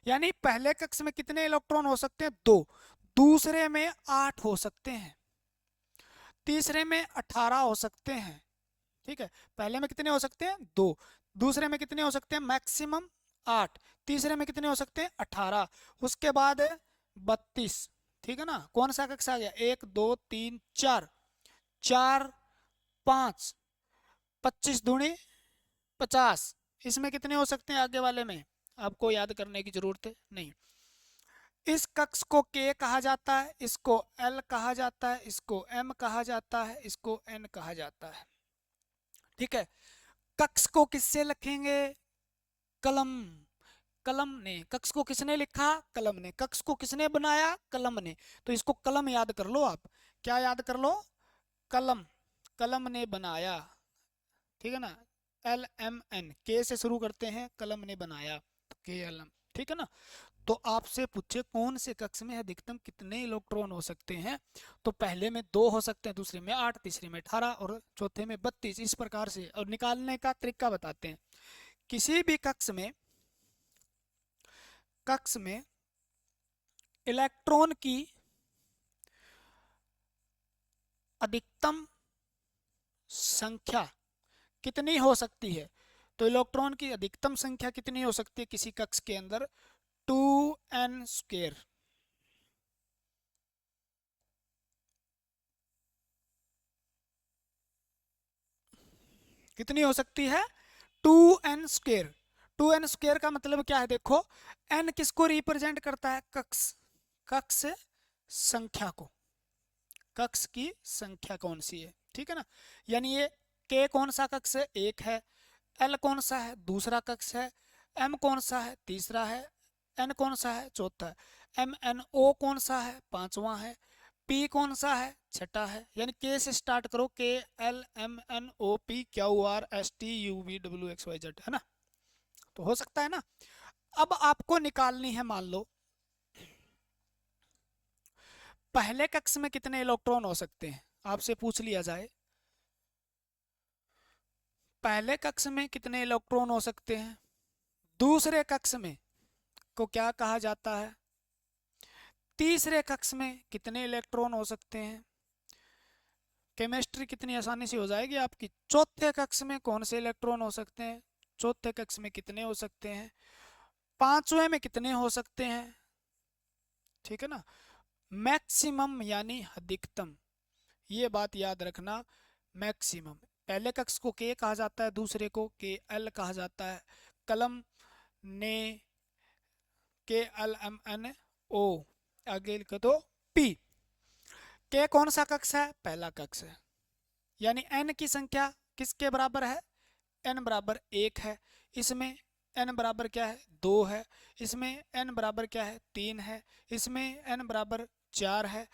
यानी पहले कक्ष में कितने इलेक्ट्रॉन हो सकते हैं? 2। दूसरे में 8 हो सकते हैं। तीसरे में 18 हो सकते हैं। ठीक है, पहले में कितने हो सकते हैं? 2। दूसरे में कितने हो सकते हैं? मैक्सिमम 8। तीसरे में कितने हो सकते हैं? 18। उसके बाद 32। ठीक है ना। कौन सा कक्ष आ गया? 1 2 3 4, 4 5, 25 दूनी 50। इसमें कितने हो सकते हैं? आगे वाले में आपको याद करने की जरूरत नहीं। इस कक्ष को के कहा जाता है, इसको एल कहा जाता है, इसको एम कहा जाता है, इसको एन कहा जाता है। ठीक है, कक्ष को किससे लिखेंगे? कलम। कलम ने। कक्ष को किसने लिखा? कलम ने। कक्ष को किसने बनाया? कलम ने। तो इसको कलम याद कर लो आप। क्या याद कर लो? कलम। कलम ने बनाया। ठीक है ना। एल एम एन, के से शुरू करते हैं, कलम ने बनाया, तो के एल एम। ठीक है ना। तो आपसे पूछे कौन से कक्ष में अधिकतम कितने इलेक्ट्रॉन हो सकते हैं? तो पहले में 2 हो सकते हैं, दूसरे में 8, तीसरे में 18 और चौथे में 32। इस प्रकार से। और निकालने का तरीका बताते हैं। किसी भी कक्ष में इलेक्ट्रॉन की अधिकतम संख्या कितनी हो सकती है? तो इलेक्ट्रॉन की अधिकतम संख्या कितनी हो सकती है किसी कक्ष के अंदर? 2n²। कितनी हो सकती है? 2n²। 2n स्क्वायर का मतलब क्या है, देखो n किसको रिप्रेजेंट करता है, कक्ष, कक्ष संख्या को, कक्ष की संख्या कौन सी है, ठीक है ना। यानी ये k कौन सा कक्ष है, एक है, l कौन सा है, दूसरा कक्ष है, m कौन सा है, तीसरा है, n कौन सा है, चौथा है, m n o कौन सा है, पांचवा है, p कौन सा है, छठा है। यानी k से स्टार्ट करो, k l m n o p q r s t u v w x y z, है ना। तो हो सकता है ना। अब आपको निकालनी है, मान लो पहले कक्ष में कितने इलेक्ट्रॉन हो सकते हैं, आपसे पूछ लिया जाए पहले कक्ष में कितने इलेक्ट्रॉन हो सकते हैं, दूसरे कक्ष में को क्या कहा जाता है, तीसरे कक्ष में कितने इलेक्ट्रॉन हो सकते हैं, केमिस्ट्री कितनी आसानी से हो जाएगी आपकी। चौथे कक्ष में कौन से इलेक्ट्रॉन हो सकते हैं, चौथे कक्ष में कितने हो सकते हैं, पांचवें में कितने हो सकते हैं, ठीक है ना। मैक्सिमम यानी अधिकतम, ये बात याद रखना, मैक्सिमम। पहले कक्ष को के कहा जाता है, दूसरे को के एल कहा जाता है, कलम ने के एल एम एन ओ, आगे लिख दो पी। के कौन सा कक्ष है, पहला कक्ष है, यानी एन की संख्या किसके बराबर है, एन बराबर एक है, इसमें एन बराबर क्या है, दो है, इसमें एन बराबर क्या है, तीन है, इसमें एन बराबर चार है,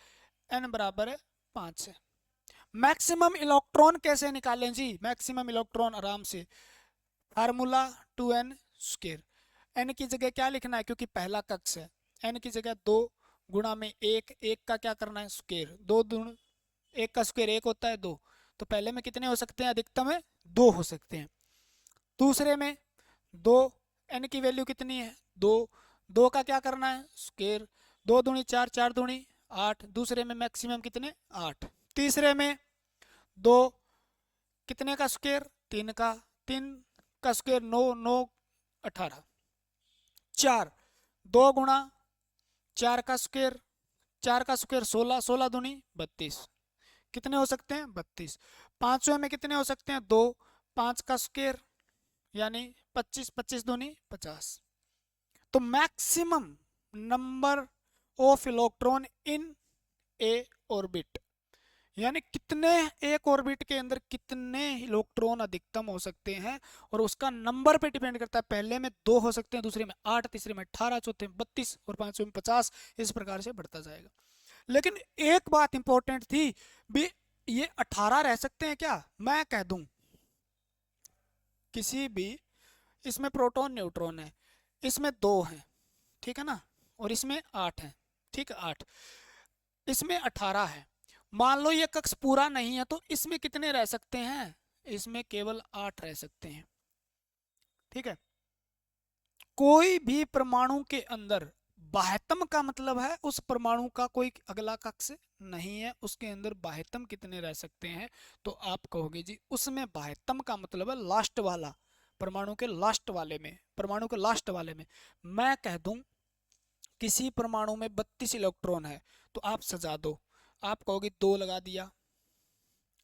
एन बराबर पांच है। मैक्सिमम इलेक्ट्रॉन कैसे निकालें जी, मैक्सिमम इलेक्ट्रॉन आराम से, फार्मूला 2n स्क्वायर। n की जगह क्या लिखना है, क्योंकि पहला कक्ष है, n की जगह 2 गुणा में एक, एक का क्या करना है स्क्वायर, दो दून एक का स्क्वायर एक होता है 2, तो पहले में कितने हो सकते हैं, अधिकतम है 2 हो सकते हैं। दूसरे में 2, n की वैल्यू कितनी है 2, 2 का क्या करना है स्क्वायर, 2 दूनी 4, 4 दूनी 8, दूसरे में मैक्सिमम कितने 8। तीसरे में 2 कितने का स्क्वायर, 3 का, 3 का स्क्वायर 9, 9 18, 4, 2 गुणा 4 का स्क्वायर, 4 का स्क्वायर 16, 16 दूनी 32, कितने हो सकते हैं 32। पांचवें में कितने हो सकते हैं 2, 5 का स्क्वायर यानी 25, 25 दूनी 50। तो maximum number of electron in A orbit, यानी कितने एक ऑर्बिट के अंदर कितने इलेक्ट्रॉन अधिकतम हो सकते हैं, और उसका नंबर पे डिपेंड करता है। पहले में 2 हो सकते हैं, दूसरे में 8, तीसरे में 18, चौथे में 32 और पांचवें में 50, इस प्रकार से बढ़ता जाएगा। लेकिन एक बात इंपॉर्टेंट थी भी, ये 18 रह सकते हैं क्या, मैं कह दूं किसी भी, इसमें प्रोटॉन न्यूट्रॉन है, इसमें 2 हैं, ठीक है ना, और इसमें 8 है, ठीक है 8, इसमें 18 है। मान लो ये कक्ष पूरा नहीं है, तो इसमें कितने रह सकते हैं, इसमें केवल 8 रह सकते हैं, ठीक है। कोई भी परमाणु के अंदर बाह्यतम का मतलब है उस परमाणु का कोई अगला कक्ष नहीं है, उसके अंदर बाह्यतम कितने रह सकते हैं, तो आप कहोगे जी उसमें बाह्यतम का मतलब है लास्ट वाला, परमाणु के लास्ट वाले में, परमाणु के लास्ट वाले में। मैं कह दूं किसी परमाणु में 32 इलेक्ट्रॉन है, तो आप सजा दो, आप कहोगे 2 लगा दिया,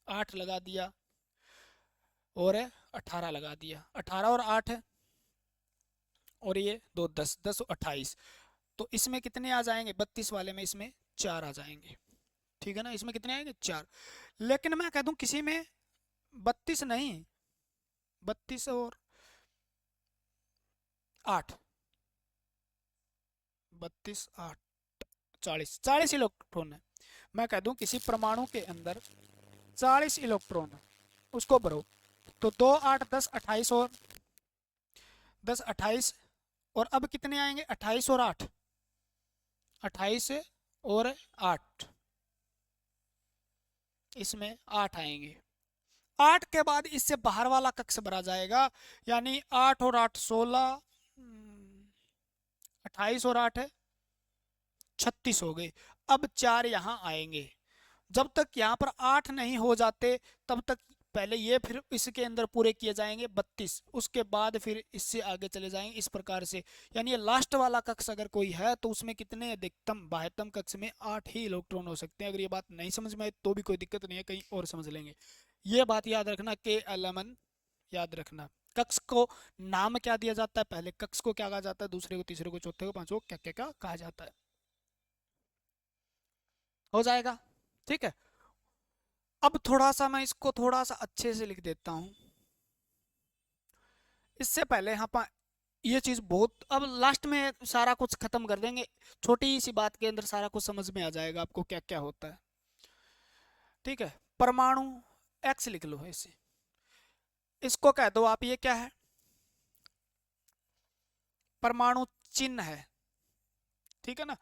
8 लगा दिया और 18 लगा दिया, 18 और 8 है, और ये 2 10, 10 28, तो इसमें कितने आ जाएंगे 32 वाले में, इसमें 4 आ जाएंगे, ठीक है ना, इसमें कितने आएंगे 4। लेकिन मैं कह दूं किसी में 32 नहीं, 32 और 8, 32 8 40, 40 इलेक्ट्रॉन है। मैं कह दूं किसी परमाणु के अंदर 40 इलेक्ट्रॉन है, उसको भरो, तो 2 8 10 28 और 10 28, और अब कितने आएंगे 28 और 8, 28 और 8, इसमें 8 आएंगे। 8 के बाद इससे बाहर वाला कक्ष भरा जाएगा, यानी 8 और 8 16, 28 और 8 है 36 हो गए। अब 4 यहाँ आएंगे, जब तक यहाँ पर 8 नहीं हो जाते तब तक पहले ये, फिर इसके अंदर पूरे किए जाएंगे 32, उसके बाद फिर इससे आगे चले जाएंगे इस प्रकार से। यानी ये लास्ट वाला कक्ष अगर कोई है तो उसमें कितने अधिकतम बाह्यतम कक्ष में 8 ही इलेक्ट्रॉन हो सकते हैं। अगर ये बात नहीं समझ में आए तो भी कोई दिक्कत नहीं है, कहीं और समझ लेंगे। ये बात याद रखना, के एल एम एन याद रखना। कक्ष को नाम क्या दिया जाता है? पहले कक्ष को क्या कहा जाता है, दूसरे को, तीसरे को, चौथे को, पांचवे को क्या क्या क्या कहा जाता है? हो जाएगा, ठीक है। अब थोड़ा सा मैं इसको थोड़ा सा अच्छे से लिख देता हूं। इससे पहले यहाँ पर ये चीज बहुत, अब लास्ट में सारा कुछ खत्म कर देंगे, छोटी सी बात के अंदर सारा कुछ समझ में आ जाएगा आपको क्या क्या होता है, ठीक है। परमाणु एक्स लिख लो ऐसे, इसको कह दो आप, ये क्या है? परमाणु चिन्ह है, ठीक है ना।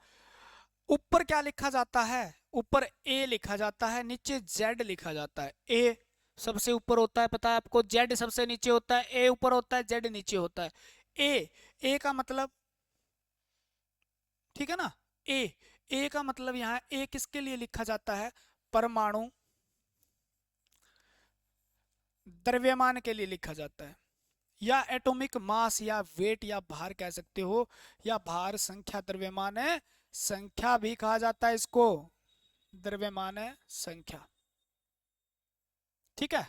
ऊपर क्या लिखा जाता है? ऊपर ए लिखा जाता है, नीचे जेड लिखा जाता है। ए सबसे ऊपर होता है, पता है आपको, जेड सबसे नीचे होता है, ए ऊपर होता है, जेड नीचे होता है। ए का मतलब, ठीक है ना, ए का मतलब यहाँ ए किसके लिए लिखा जाता है? परमाणु द्रव्यमान के लिए लिखा जाता है, या एटॉमिक मास, या वेट, या भार कह सकते हो, या भार संख्या, द्रव्यमान है संख्या भी कहा जाता है इसको, द्रव्यमान है संख्या, ठीक है।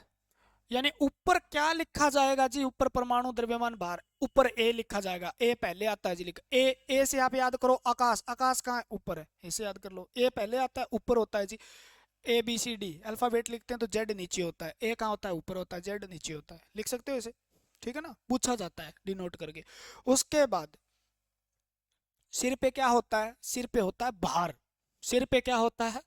यानी ऊपर क्या लिखा जाएगा जी? ऊपर परमाणु द्रव्यमान भार, ऊपर ए लिखा जाएगा, ए पहले आता है जी, लिखा ए से आप याद करो आकाश, आकाश कहाँ है? ऊपर है, इसे याद कर लो, ए पहले आता है, ऊपर होता है जी। A B C D alphabet लिखते हैं तो जेड नीचे होता है, ए कहाँ होता है? ऊपर होता है, जेड नीचे होता है, लिख सकते हो इसे, ठीक है ना, पूछा जाता है डिनोट करके। उसके बाद सिर पे क्या होता है? सिर पे होता है भार। सिर पे क्या होता है?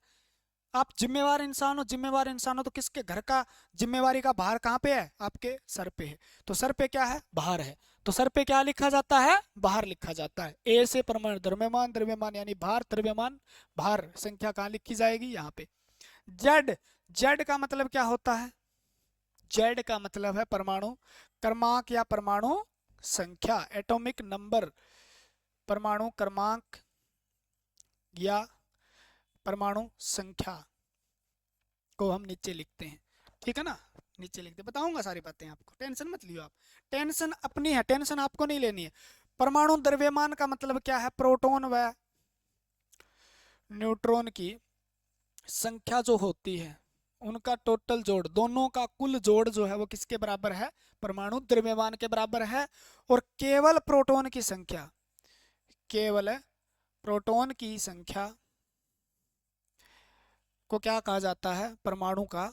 आप जिम्मेवार इंसान हो, जिम्मेवार इंसान हो तो किसके घर का जिम्मेवारी का भार कहाँ पे है? आपके सर पे है, तो सर पे क्या है? भार है, तो सर पे क्या लिखा जाता है? भार लिखा जाता है। ए से परमाणु द्रव्यमान, द्रव्यमान यानी भार, द्रव्यमान भार संख्या कहाँ लिखी जाएगी? यहाँ पे। जेड, जेड का मतलब क्या होता है? जेड का मतलब है परमाणु क्रमांक या परमाणु संख्या, एटॉमिक नंबर, परमाणु क्रमांक या परमाणु संख्या को हम नीचे लिखते हैं, ठीक है ना, नीचे लिखते हैं। बताऊंगा सारी बातें आपको, टेंशन मत लियो आप, टेंशन अपनी है, टेंशन आपको नहीं लेनी है। परमाणु द्रव्यमान का मतलब क्या है? प्रोटॉन व न्यूट्रॉन की संख्या जो होती है, उनका टोटल जोड़, दोनों का कुल जोड़ जो है वो किसके बराबर है? परमाणु द्रव्यमान के बराबर है। और केवल प्रोटॉन की संख्या, केवल प्रोटॉन की संख्या को क्या कहा जाता है? परमाणु का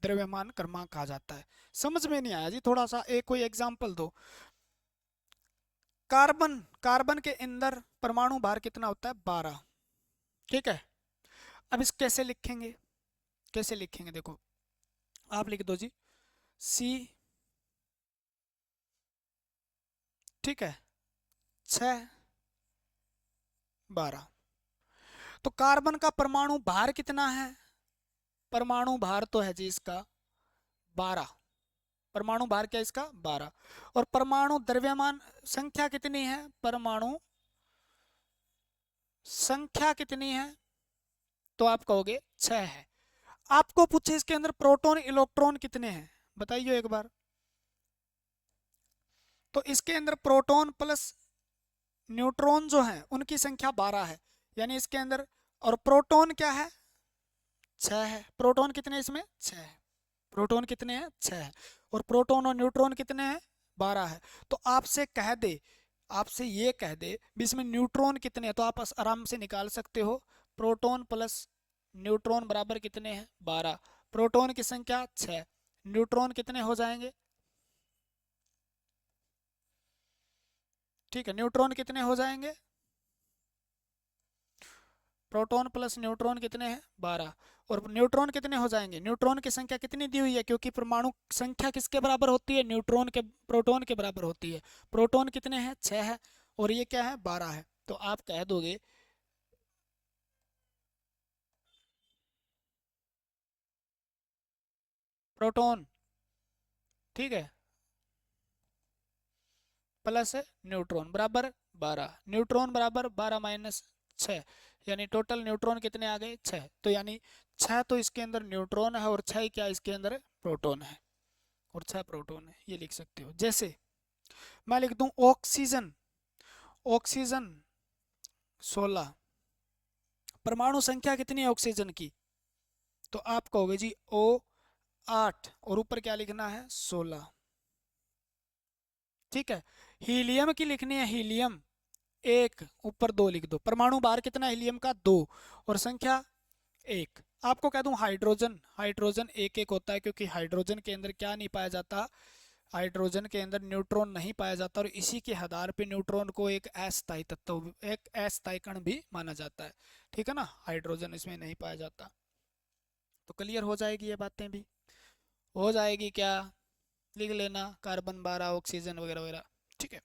द्रव्यमान क्रमांक कहा जाता है। समझ में नहीं आया जी? थोड़ा सा एक कोई एग्जांपल दो। कार्बन, कार्बन के अंदर परमाणु भार कितना होता है? 12, ठीक है। अब इस कैसे लिखेंगे? कैसे लिखेंगे देखो, आप लिख दो जी सी, ठीक है, 6 12। तो कार्बन का परमाणु भार कितना है? परमाणु भार तो है जी इसका 12, परमाणु भार क्या है इसका? 12। और परमाणु द्रव्यमान संख्या कितनी है? परमाणु संख्या कितनी है? तो आप कहोगे 6 है। आपको पूछे इसके अंदर प्रोटॉन इलेक्ट्रॉन कितने हैं, बताइए एक बार। तो इसके अंदर प्रोटॉन प्लस न्यूट्रॉन जो है उनकी संख्या 12 है, यानी इसके अंदर, और प्रोटॉन क्या है? 6 है। प्रोटॉन कितने इसमें? 6 है। प्रोटॉन कितने हैं? 6 है। और प्रोटॉन और न्यूट्रॉन कितने हैं? 12 है। तो आपसे कह दे, आपसे ये कह दे भी इसमें न्यूट्रॉन कितने हैं, तो आप आराम से निकाल सकते हो। प्रोटॉन प्लस न्यूट्रॉन बराबर कितने हैं? 12। प्रोटॉन की संख्या 6, न्यूट्रॉन कितने हो जाएंगे? ठीक है, न्यूट्रॉन कितने हो जाएंगे? प्रोटॉन प्लस न्यूट्रॉन कितने हैं? 12। और न्यूट्रॉन कितने हो जाएंगे? न्यूट्रॉन की संख्या कितनी दी हुई है? क्योंकि परमाणु संख्या किसके बराबर होती है? न्यूट्रॉन के, प्रोटॉन के बराबर होती है। प्रोटॉन कितने हैं? 6 है। और ये क्या है? 12 है। तो आप कह दोगे प्रोटॉन, ठीक है, प्लस न्यूट्रॉन बराबर 12, न्यूट्रॉन बराबर 12 माइनस 6, यानी टोटल न्यूट्रॉन कितने आ गए? 6। तो यानी 6 तो इसके अंदर न्यूट्रॉन है, और 6 क्या इसके अंदर? प्रोटॉन है, और 6 प्रोटॉन है, ये लिख सकते हो। जैसे मैं लिख दूं ऑक्सीजन, ऑक्सीजन 16, परमाणु संख्या कितनी है ऑक्सीजन की? तो आप कहोगे जी O 8, और ऊपर क्या लिखना है? 16, ठीक है। हीलियम की लिखनी है, हीलियम एक, ऊपर दो लिख दो। परमाणु भार कितना हीलियम का? दो, और संख्या एक। आपको कह दूं हाइड्रोजन, हाइड्रोजन एक एक होता है, क्योंकि हाइड्रोजन के अंदर क्या नहीं पाया जाता? हाइड्रोजन के अंदर न्यूट्रॉन नहीं पाया जाता, और इसी के आधार पे न्यूट्रॉन को एक अस्थायी तत्व, एक अस्थायी कण भी माना जाता है। ठीक है ना, हाइड्रोजन इसमें नहीं पाया जाता। तो क्लियर हो जाएगी ये बातें भी, हो जाएगी क्या? लिख लेना, कार्बन 12, ऑक्सीजन वगैरह वगैरह। ठीक है,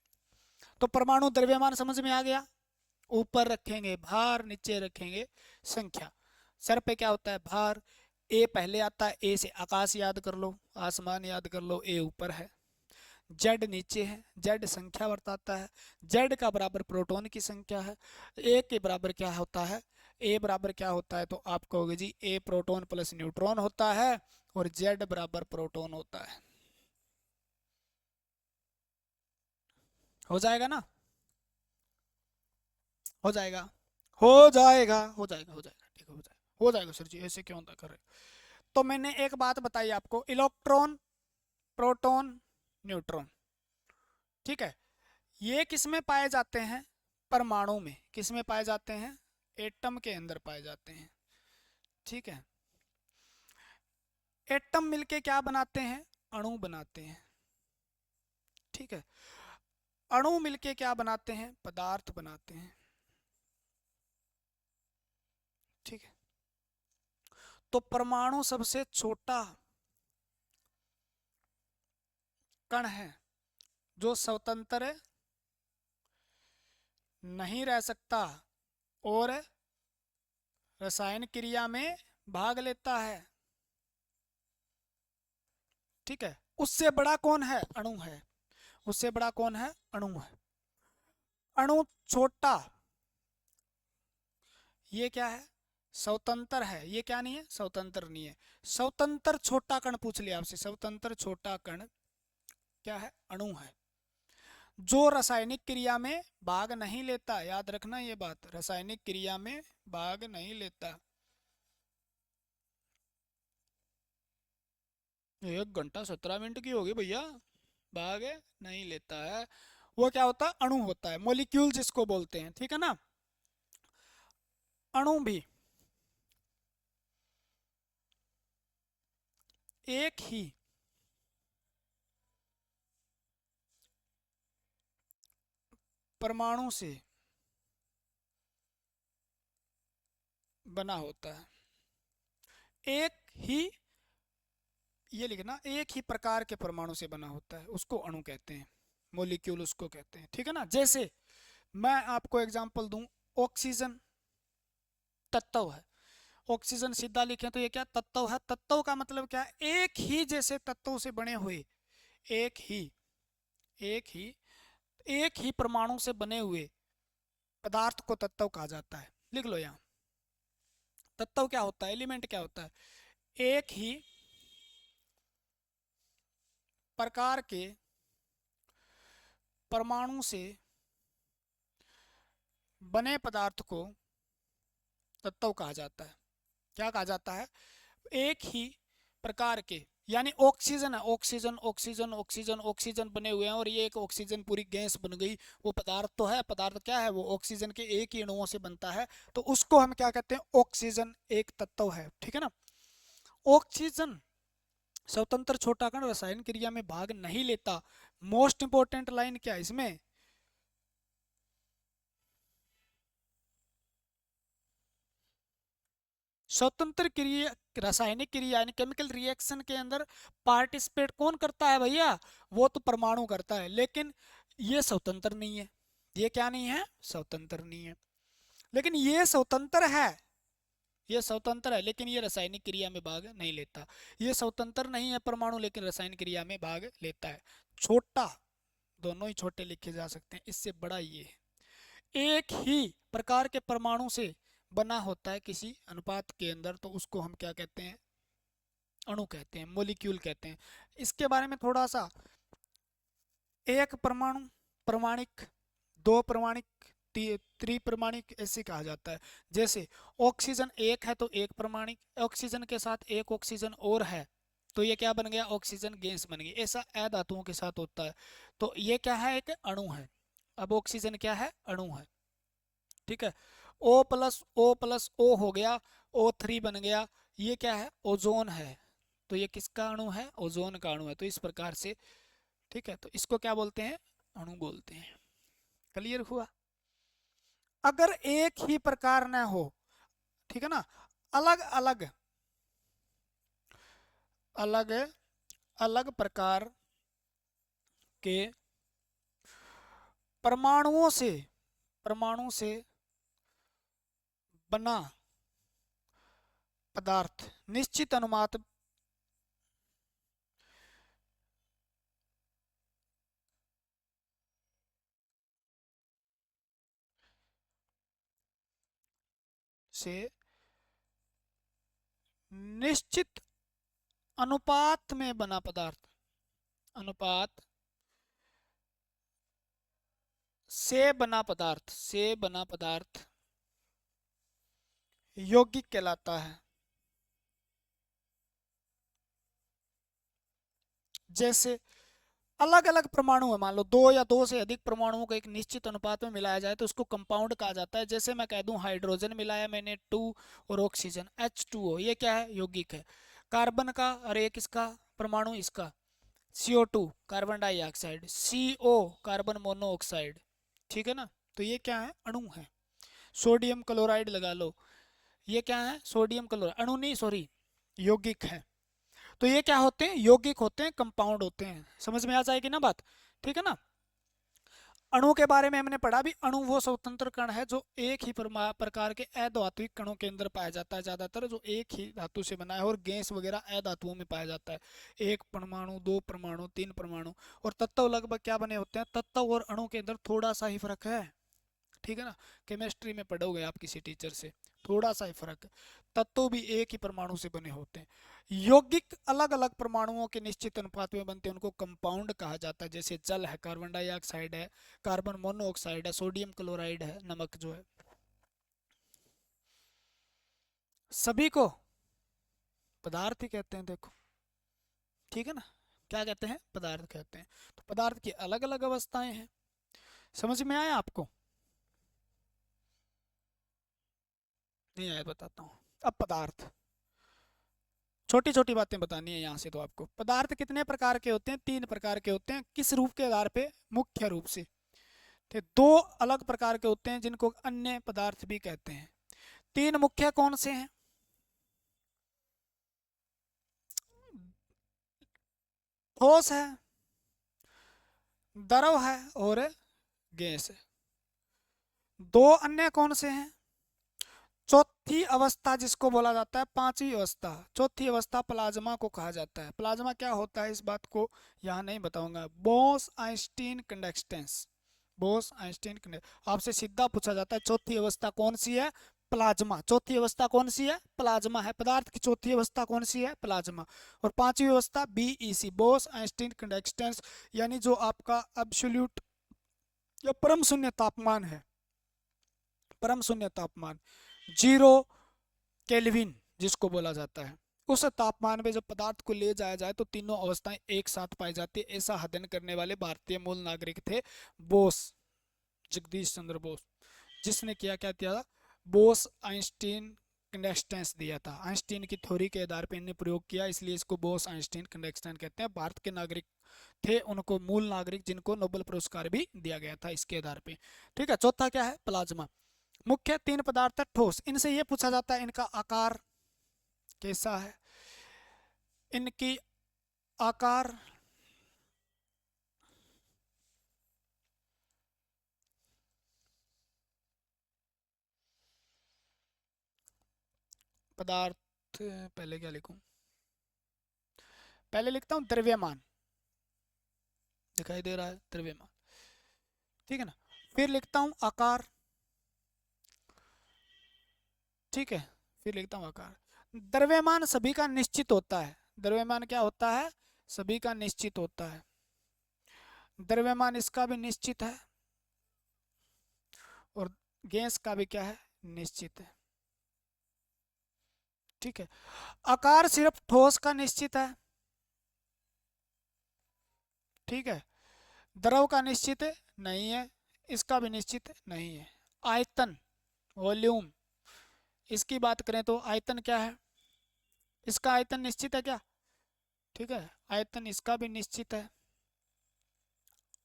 तो परमाणु द्रव्यमान समझ में आ गया। ऊपर रखेंगे भार, नीचे रखेंगे संख्या। सर पे क्या होता है? भार। ए पहले आता है, ए से आकाश याद कर लो, आसमान याद कर लो, ए ऊपर है, जेड नीचे है, जेड संख्या बताता है, जेड का बराबर प्रोटॉन की संख्या है। ए के बराबर क्या होता है? ए बराबर क्या होता है? तो आप कहोगे जी ए प्रोटॉन प्लस न्यूट्रॉन होता है, और जेड बराबर प्रोटॉन होता है। हो जाएगा ना? हो जाएगा, हो जाएगा, हो जाएगा, हो जाएगा, ठीक है, हो जाएगा, हो जाएगा। सर जी ऐसे क्यों कर रहे हो? तो मैंने एक बात बताई आपको, इलेक्ट्रॉन, प्रोटॉन, न्यूट्रॉन। ठीक है, ये किस में पाए जाते हैं? परमाणु में। किस में पाए जाते हैं? एटम के अंदर पाए जाते हैं। ठीक है, एटम मिलके क्या बनाते हैं? अणु बनाते हैं। ठीक है, अणु मिलके क्या बनाते हैं? पदार्थ बनाते हैं। ठीक है, तो परमाणु सबसे छोटा कण है जो स्वतंत्र नहीं रह सकता और रसायन क्रिया में भाग लेता है। ठीक है, उससे बड़ा कौन है? अणु है। उससे बड़ा कौन है? अणु है। अणु छोटा, ये क्या है? स्वतंत्र है। ये क्या नहीं है? स्वतंत्र नहीं है। स्वतंत्र छोटा कण पूछ लिया आपसे, स्वतंत्र छोटा कण क्या है? अणु है, जो रासायनिक क्रिया में भाग नहीं लेता। याद रखना ये बात, रासायनिक क्रिया में भाग नहीं लेता। 1 घंटा 17 मिनट की होगी भैया, भाग नहीं लेता है। वो क्या होता है? अणु होता है, मोलिक्यूल जिसको बोलते हैं। ठीक है ना, अणु भी एक ही परमाणु से बना होता है। एक ही, ये लिखना, एक ही प्रकार के परमाणु से बना होता है, उसको अणु कहते हैं, मोलिक्यूल उसको कहते हैं। ठीक है ना, जैसे मैं आपको एग्जांपल दूं, ऑक्सीजन तत्व है। ऑक्सीजन सीधा लिखें तो ये क्या? तत्व है। तत्व का मतलब क्या है? एक ही जैसे तत्वों से बने हुए, एक ही, एक ही, एक ही परमाणु से बने हुए पदार्थ को तत्व कहा जाता है। लिख लो यहाँ, तत्व क्या होता है? एलिमेंट क्या होता है? एक ही प्रकार के परमाणु से बने पदार्थ को तत्व कहा जाता है। क्या कहा जाता है? एक ही प्रकार के, यानी ऑक्सीजन है, ऑक्सीजन ऑक्सीजन ऑक्सीजन ऑक्सीजन बने हुए हैं, और ये एक ऑक्सीजन पूरी गैस बन गई। वो पदार्थ तो है, पदार्थ क्या है? वो ऑक्सीजन के एक ही अणुओं से बनता है, तो उसको हम क्या कहते हैं? ऑक्सीजन एक तत्व है। ठीक है ना, ऑक्सीजन स्वतंत्र छोटा कण रसायन क्रिया में भाग नहीं लेता। मोस्ट इंपोर्टेंट लाइन क्या है इसमें? स्वतंत्र क्रिया, रासायनिक क्रिया यानी केमिकल रिएक्शन के अंदर पार्टिसिपेट कौन करता है भैया? वो तो परमाणु करता है, लेकिन ये स्वतंत्र नहीं है। ये क्या नहीं है? स्वतंत्र नहीं है। लेकिन ये स्वतंत्र है, ये स्वतंत्र है, लेकिन ये रासायनिक क्रिया में भाग नहीं लेता। ये स्वतंत्र नहीं है परमाणु, लेकिन रासायनिक क्रिया में भाग लेता है। छोटा, दोनों ही छोटे लिखे जा सकते हैं, इससे बड़ा ये है। एक ही प्रकार के परमाणु से बना होता है किसी अनुपात के अंदर, तो उसको हम क्या कहते हैं? अणु कहते हैं, मोलिक्यूल कहते हैं। इसके बारे में थोड़ा सा, एक परमाणु, प्रमाणिक, दो प्रमाणिक, त्रिप्रमाणिक ऐसे कहा जाता है। जैसे ऑक्सीजन एक है तो एक प्रमाणिक, ऑक्सीजन के साथ एक ऑक्सीजन और है तो ये क्या बन गया, ऑक्सीजन गैस बन गई। ऐसा अधातुओं के साथ होता है। तो ये क्या है, एक अणु है। अब ऑक्सीजन क्या है, अणु है। ठीक है, O+O+O हो गया, O3 बन गया। ये क्या है, ओजोन है। तो ये किसका अणु है, ओजोन का अणु है। तो इस प्रकार से, ठीक है, तो इसको क्या बोलते हैं, अणु बोलते हैं। क्लियर हुआ। अगर एक ही प्रकार ना हो, ठीक है ना, अलग अलग अलग अलग प्रकार के परमाणु से बना पदार्थ निश्चित अनुपात से निश्चित अनुपात में बना पदार्थ, अनुपात से बना पदार्थ यौगिक कहलाता है। जैसे अलग अलग परमाणु है, मान लो दो या दो से अधिक परमाणुओं को एक निश्चित अनुपात में मिलाया जाए तो उसको कंपाउंड कहा जाता है। जैसे मैं कह दूं हाइड्रोजन मिलाया मैंने 2 और ऑक्सीजन H2O, ये क्या है, यौगिक है। कार्बन का और एक इसका परमाणु इसका CO2 carbon dioxide, CO carbon monoxide, ठीक है ना। तो ये क्या है, अणु है। सोडियम क्लोराइड लगा लो, ये क्या है, सोडियम क्लोराइड, अणु नहीं सॉरी, यौगिक है। तो ये क्या होते हैं, यौगिक होते हैं, कंपाउंड होते हैं। समझ में आ जाएगी ना बात, ठीक है ना। अणु के बारे में हमने पढ़ा भी, अणु वो स्वतंत्र कण है जो एक ही प्रकार के अधात्विक कणों के अंदर पाया जाता है, ज्यादातर जो एक ही धातु से बना है, और गैस वगैरह अधातुओं में पाया जाता है। एक परमाणु, दो परमाणु, तीन परमाणु। और तत्व लगभग क्या बने होते हैं, तत्व और अणु के अंदर थोड़ा सा ही फर्क है, ठीक है ना। केमिस्ट्री में पढ़ोगे आप किसी टीचर से, थोड़ा सा ही फर्क है। तत्व भी एक ही परमाणु से बने होते हैं। यौगिक अलग अलग परमाणुओं के निश्चित अनुपात में बनते हैं, उनको कंपाउंड कहा जाता है। जैसे जल है, कार्बन डाइऑक्साइड है, कार्बन मोनोऑक्साइड है, सोडियम क्लोराइड है, नमक जो है, सभी को पदार्थ ही कहते हैं। देखो, ठीक है ना, क्या कहते हैं, पदार्थ कहते हैं। तो पदार्थ की अलग अलग अवस्थाएं हैं। समझ में आया आपको, नहीं आया बताता हूँ। अब पदार्थ, छोटी छोटी बातें बतानी है यहाँ से तो आपको। पदार्थ कितने प्रकार के होते हैं, 3 प्रकार के होते हैं। किस रूप के आधार पे, मुख्य रूप से। ठीक, 2 अलग प्रकार के होते हैं जिनको अन्य पदार्थ भी कहते हैं। 3 मुख्य कौन से हैं, ठोस है, द्रव है और गैस है। 2 अन्य कौन से हैं, चौथी अवस्था जिसको बोला जाता है, पांचवी अवस्था, चौथी अवस्था प्लाज्मा को कहा जाता है। प्लाज्मा क्या होता है इस बात को यहाँ नहीं बताऊंगा। Bose Einstein conductance, Bose Einstein, आपसे सीधा पूछा जाता है चौथी अवस्था कौन सी है, प्लाज्मा। चौथी अवस्था कौन सी है, प्लाज्मा है। पदार्थ की चौथी अवस्था कौन सी है, प्लाज्मा। और पांचवी अवस्था BEC, बोस आइंस्टीन कंडक्टेंस, यानी जो आपका एब्सोल्यूट या परम शून्य तापमान है, परम शून्य तापमान, 0 केल्विन जिसको बोला जाता है। उस तापमान में जब पदार्थ को ले जाया जाए तो तीनों अवस्थाएं एक साथ पाई जाती है। ऐसा अध्ययन करने वाले भारतीय मूल नागरिक थे बोस, जगदीश चंद्र बोस, जिसने क्या क्या किया, बोस आइंस्टीन कंडक्टेंस दिया था। आइंस्टीन की थ्योरी के आधार पर इन्हें प्रयोग किया, इसलिए इसको बोस आइंस्टीन कंडक्टेंस कहते हैं। भारत के नागरिक थे, उनको मूल नागरिक, जिनको नोबेल पुरस्कार भी दिया गया था इसके आधार पे। ठीक है, चौथा क्या है, प्लाज्मा। मुख्य 3 पदार्थ है, ठोस। इनसे ये पूछा जाता है इनका आकार कैसा है, इनकी आकार, पदार्थ, पहले क्या लिखूं, पहले लिखता हूं द्रव्यमान, दिखाई दे रहा है द्रव्यमान, ठीक है ना। फिर लिखता हूं आकार, ठीक है, फिर लिखता हूं आकार। द्रव्यमान सभी का निश्चित होता है, द्रव्यमान क्या होता है, सभी का निश्चित होता है। द्रव्यमान इसका भी निश्चित है और गैस का भी क्या है, निश्चित है। ठीक है, आकार सिर्फ ठोस का निश्चित है, ठीक है। द्रव का निश्चित नहीं है, इसका भी निश्चित नहीं है। आयतन, वॉल्यूम, इसकी बात करें तो आयतन क्या है, इसका आयतन निश्चित है क्या, ठीक है, आयतन इसका भी निश्चित है।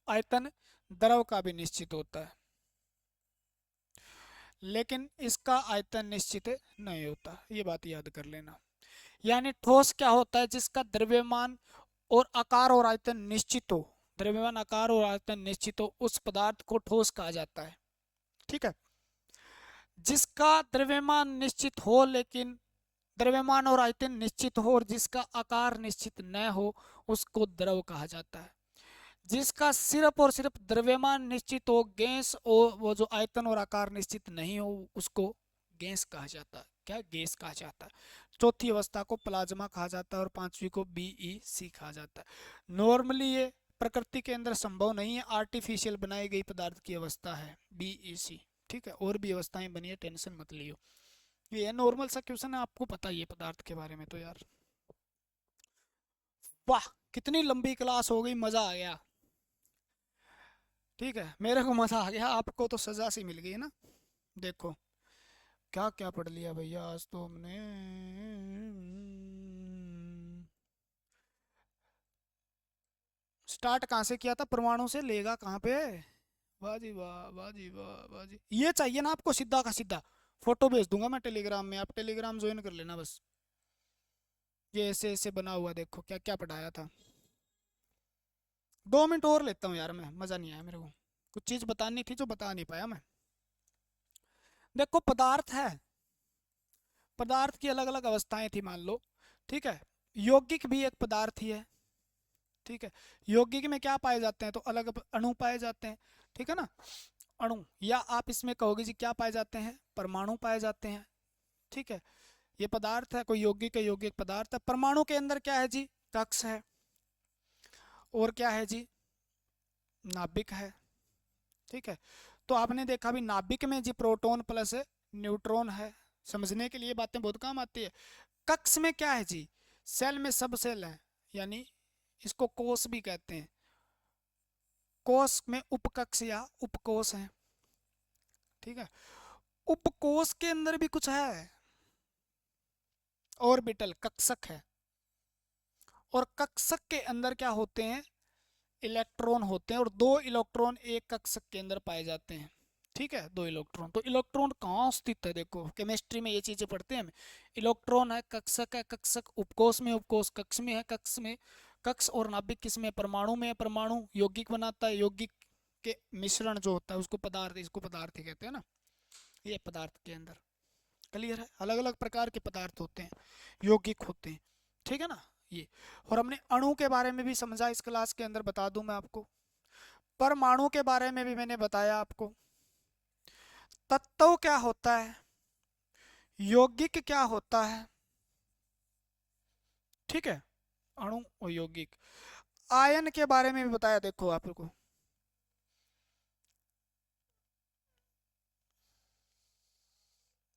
आयतन द्रव का भी निश्चित होता है, लेकिन इसका आयतन निश्चित नहीं होता, ये बात याद कर लेना। यानी ठोस क्या होता है, जिसका द्रव्यमान और आकार और आयतन निश्चित हो, द्रव्यमान आकार और आयतन निश्चित हो, उस पदार्थ को ठोस कहा जाता है। ठीक है। जिसका द्रव्यमान निश्चित हो लेकिन द्रव्यमान और आयतन निश्चित हो और जिसका आकार निश्चित न हो, उसको द्रव कहा जाता है। जिसका सिर्फ और सिर्फ द्रव्यमान निश्चित हो, गैस और वो जो आयतन और आकार निश्चित नहीं हो, उसको गैस कहा जाता है। क्या, गैस कहा जाता है। चौथी अवस्था को प्लाज्मा कहा जाता है और पांचवी को बीईसी कहा जाता है। नॉर्मली ये प्रकृति के अंदर संभव नहीं है, आर्टिफिशियल बनाई गई पदार्थ की अवस्था है बीईसी। ठीक है, और भी अवस्थाएं बनी है, टेंशन मत लियो, ये नॉर्मल सा क्वेश्चन है, आपको पता ही है पदार्थ के बारे में तो यार। वाह, कितनी लंबी क्लास हो गई, मजा आ गया। ठीक है, मेरे को मजा आ गया, आपको तो सजा सी मिल गई ना। देखो क्या क्या पढ़ लिया भैया आज तो हमने। स्टार्ट कहाँ से किया था, परमाणु से, लेगा कहाँ पे। वाह जी वाह, वाह जी वाह, वाह जी। ये चाहिए ना आपको, सीधा का सीधा फोटो भेज दूंगा मैं टेलीग्राम में, आप टेलीग्राम ज्वाइन कर लेना बस। ये ऐसे ऐसे बना हुआ, देखो क्या क्या पढ़ाया था। 2 मिनट और लेता हूँ यार मैं, मज़ा नहीं आया मेरे को, कुछ चीज़ बतानी थी जो बता नहीं पाया मैं। देखो पदार्थ है, पदार्थ की अलग अलग अवस्थाएं थी मान लो। ठीक है, यौगिक भी एक पदार्थ ही है। ठीक है, यौगिक में क्या पाए जाते हैं, तो अलग अणु पाए जाते हैं। ठीक है ना, अणु, या आप इसमें कहोगे जी क्या पाए जाते हैं, परमाणु पाए जाते हैं। ठीक है, ये पदार्थ है, कोई यौगिक है, यौगिक पदार्थ है। परमाणु के अंदर क्या है जी, कक्ष है, और क्या है जी, नाभिक है। ठीक है, तो आपने देखा भी नाभिक में जी प्रोटॉन प्लस न्यूट्रॉन है, समझने के लिए बातें बहुत काम आती है। कक्ष में क्या है जी, सेल में सब सेल है, यानी इसको कोष भी कहते हैं। कोष में उपकक्ष या उपकोष है। ठीक है, उपकोष के अंदर भी कुछ है, ऑर्बिटल, कक्षक है। और कक्षक के अंदर क्या होते हैं, इलेक्ट्रॉन होते हैं, और 2 इलेक्ट्रॉन एक कक्षक के अंदर पाए जाते हैं। ठीक है, 2 इलेक्ट्रॉन, तो इलेक्ट्रॉन कहाँ स्थित है, देखो केमिस्ट्री में ये चीजें पढ़ते हैं हम। इलेक्ट्रॉन है, कक्षक है, कक्षक उपकोष में, उपकोष कक्ष में है, कक्ष में कक्ष, और नाभिक किसमें, परमाणु में है, परमाणु यौगिक बनाता है, यौगिक के मिश्रण जो होता है उसको पदार्थ, इसको पदार्थ ही कहते हैं ना, ये पदार्थ के अंदर। क्लियर है, अलग अलग प्रकार के पदार्थ होते हैं, यौगिक होते हैं। ठीक है ना, ये। और हमने अणु के बारे में भी समझा इस क्लास के अंदर, बता दूं मैं आपको। परमाणु के बारे में भी मैंने बताया आपको। तत्व क्या होता है, यौगिक क्या होता है। ठीक है, अणु और यौगिक। आयन के बारे में भी बताया, देखो आपको।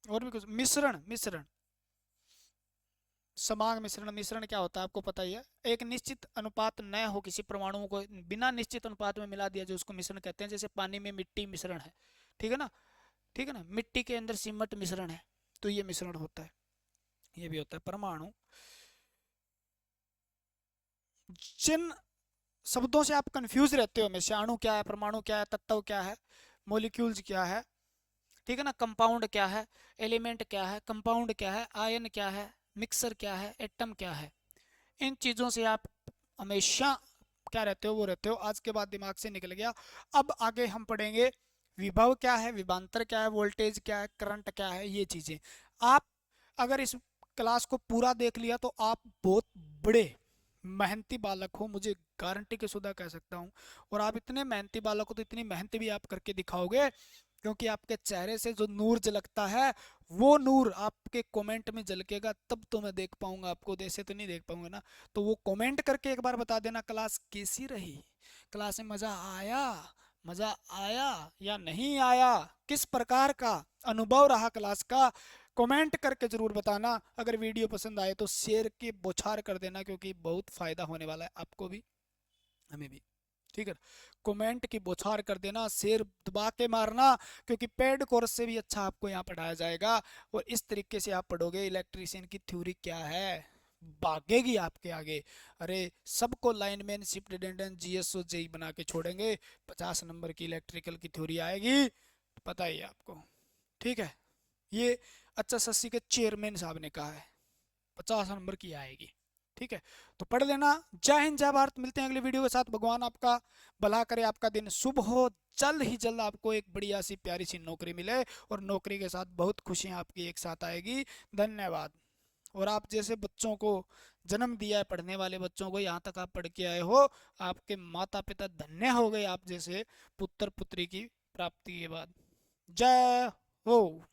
और भी कुछ, मिश्रण, मिश्रण, समांग मिश्रण, मिश्रण क्या होता है आपको पता ही है। एक निश्चित अनुपात न हो, किसी परमाणुओं को बिना निश्चित अनुपात में मिला दिया जो उसको मिश्रण कहते हैं। जैसे पानी में मिट्टी मिश्रण है, ठीक है ना, ठीक है ना, मिट्टी के अंदर सीमट मिश्रण है, तो ये मिश्रण होता है, ये भी होता है परमाणु। जिन शब्दों से आप कंफ्यूज रहते हो हमेशा, अणु क्या है, परमाणु क्या है, तत्व क्या है, मोलिक्यूल्स क्या है, ठीक है ना, कंपाउंड क्या है, एलिमेंट क्या है, कंपाउंड क्या है, आयन क्या है, मिक्सर क्या है, एटम क्या है, इन चीज़ों से आप हमेशा क्या रहते हो, वो रहते हो। आज के बाद दिमाग से निकल गया। अब आगे हम पढ़ेंगे विभव क्या है, विभवांतर क्या है, वोल्टेज क्या है, करंट क्या है, ये चीज़ें। आप अगर इस क्लास को पूरा देख लिया तो आप बहुत बड़े मेहनती बालक हो, मुझे गारंटी के सुधा कह सकता हूँ। और आप इतने मेहनती बालक हो तो इतनी मेहनत भी आप करके दिखाओगे, क्योंकि आपके चेहरे से जो नूर झलकता है, वो नूर आपके कमेंट में झलकेगा, तब तो मैं देख पाऊंगा आपको, ऐसे तो नहीं देख पाऊंगा ना। तो वो कमेंट करके एक बार बता देना क्लास कैसी रही, क्लास में मजा आया, मजा आया या नहीं आया, किस प्रकार का अनुभव रहा क्लास का, कमेंट करके जरूर बताना। अगर वीडियो पसंद आए तो शेयर की बौछार कर देना, क्योंकि बहुत फायदा होने वाला है आपको भी, हमें भी। ठीक है, कमेंट की बौछार कर देना, शेयर दबा के मारना, क्योंकि पेड कोर्स से भी अच्छा आपको यहाँ पढ़ाया जाएगा। और इस तरीके से आप पढ़ोगे इलेक्ट्रीशियन की थ्योरी क्या है, भागेगी आपके आगे। अरे सबको lineman, shift attendant, GSO, JE बना के छोड़ेंगे। 50 नंबर की इलेक्ट्रिकल की थ्योरी आएगी, पता ही है आपको। ठीक है, ये अच्छा सस्सी के चेयरमैन साहब ने कहा है, 50 नंबर की आएगी। ठीक है, तो पढ़ लेना। जय हिंद, जय भारत। मिलते हैं अगली वीडियो के साथ। भगवान आपका भला करे, आपका दिन शुभ हो। जल्द ही जल्द आपको एक बढ़िया सी प्यारी सी नौकरी मिले, और नौकरी के साथ बहुत खुशियां आपकी एक साथ आएगी। धन्यवाद। और आप जैसे बच्चों को जन्म दिया है, पढ़ने वाले बच्चों को यहाँ तक आप पढ़ के आए हो, आपके माता पिता धन्य हो गए आप जैसे पुत्र पुत्री की प्राप्ति के बाद। जय हो।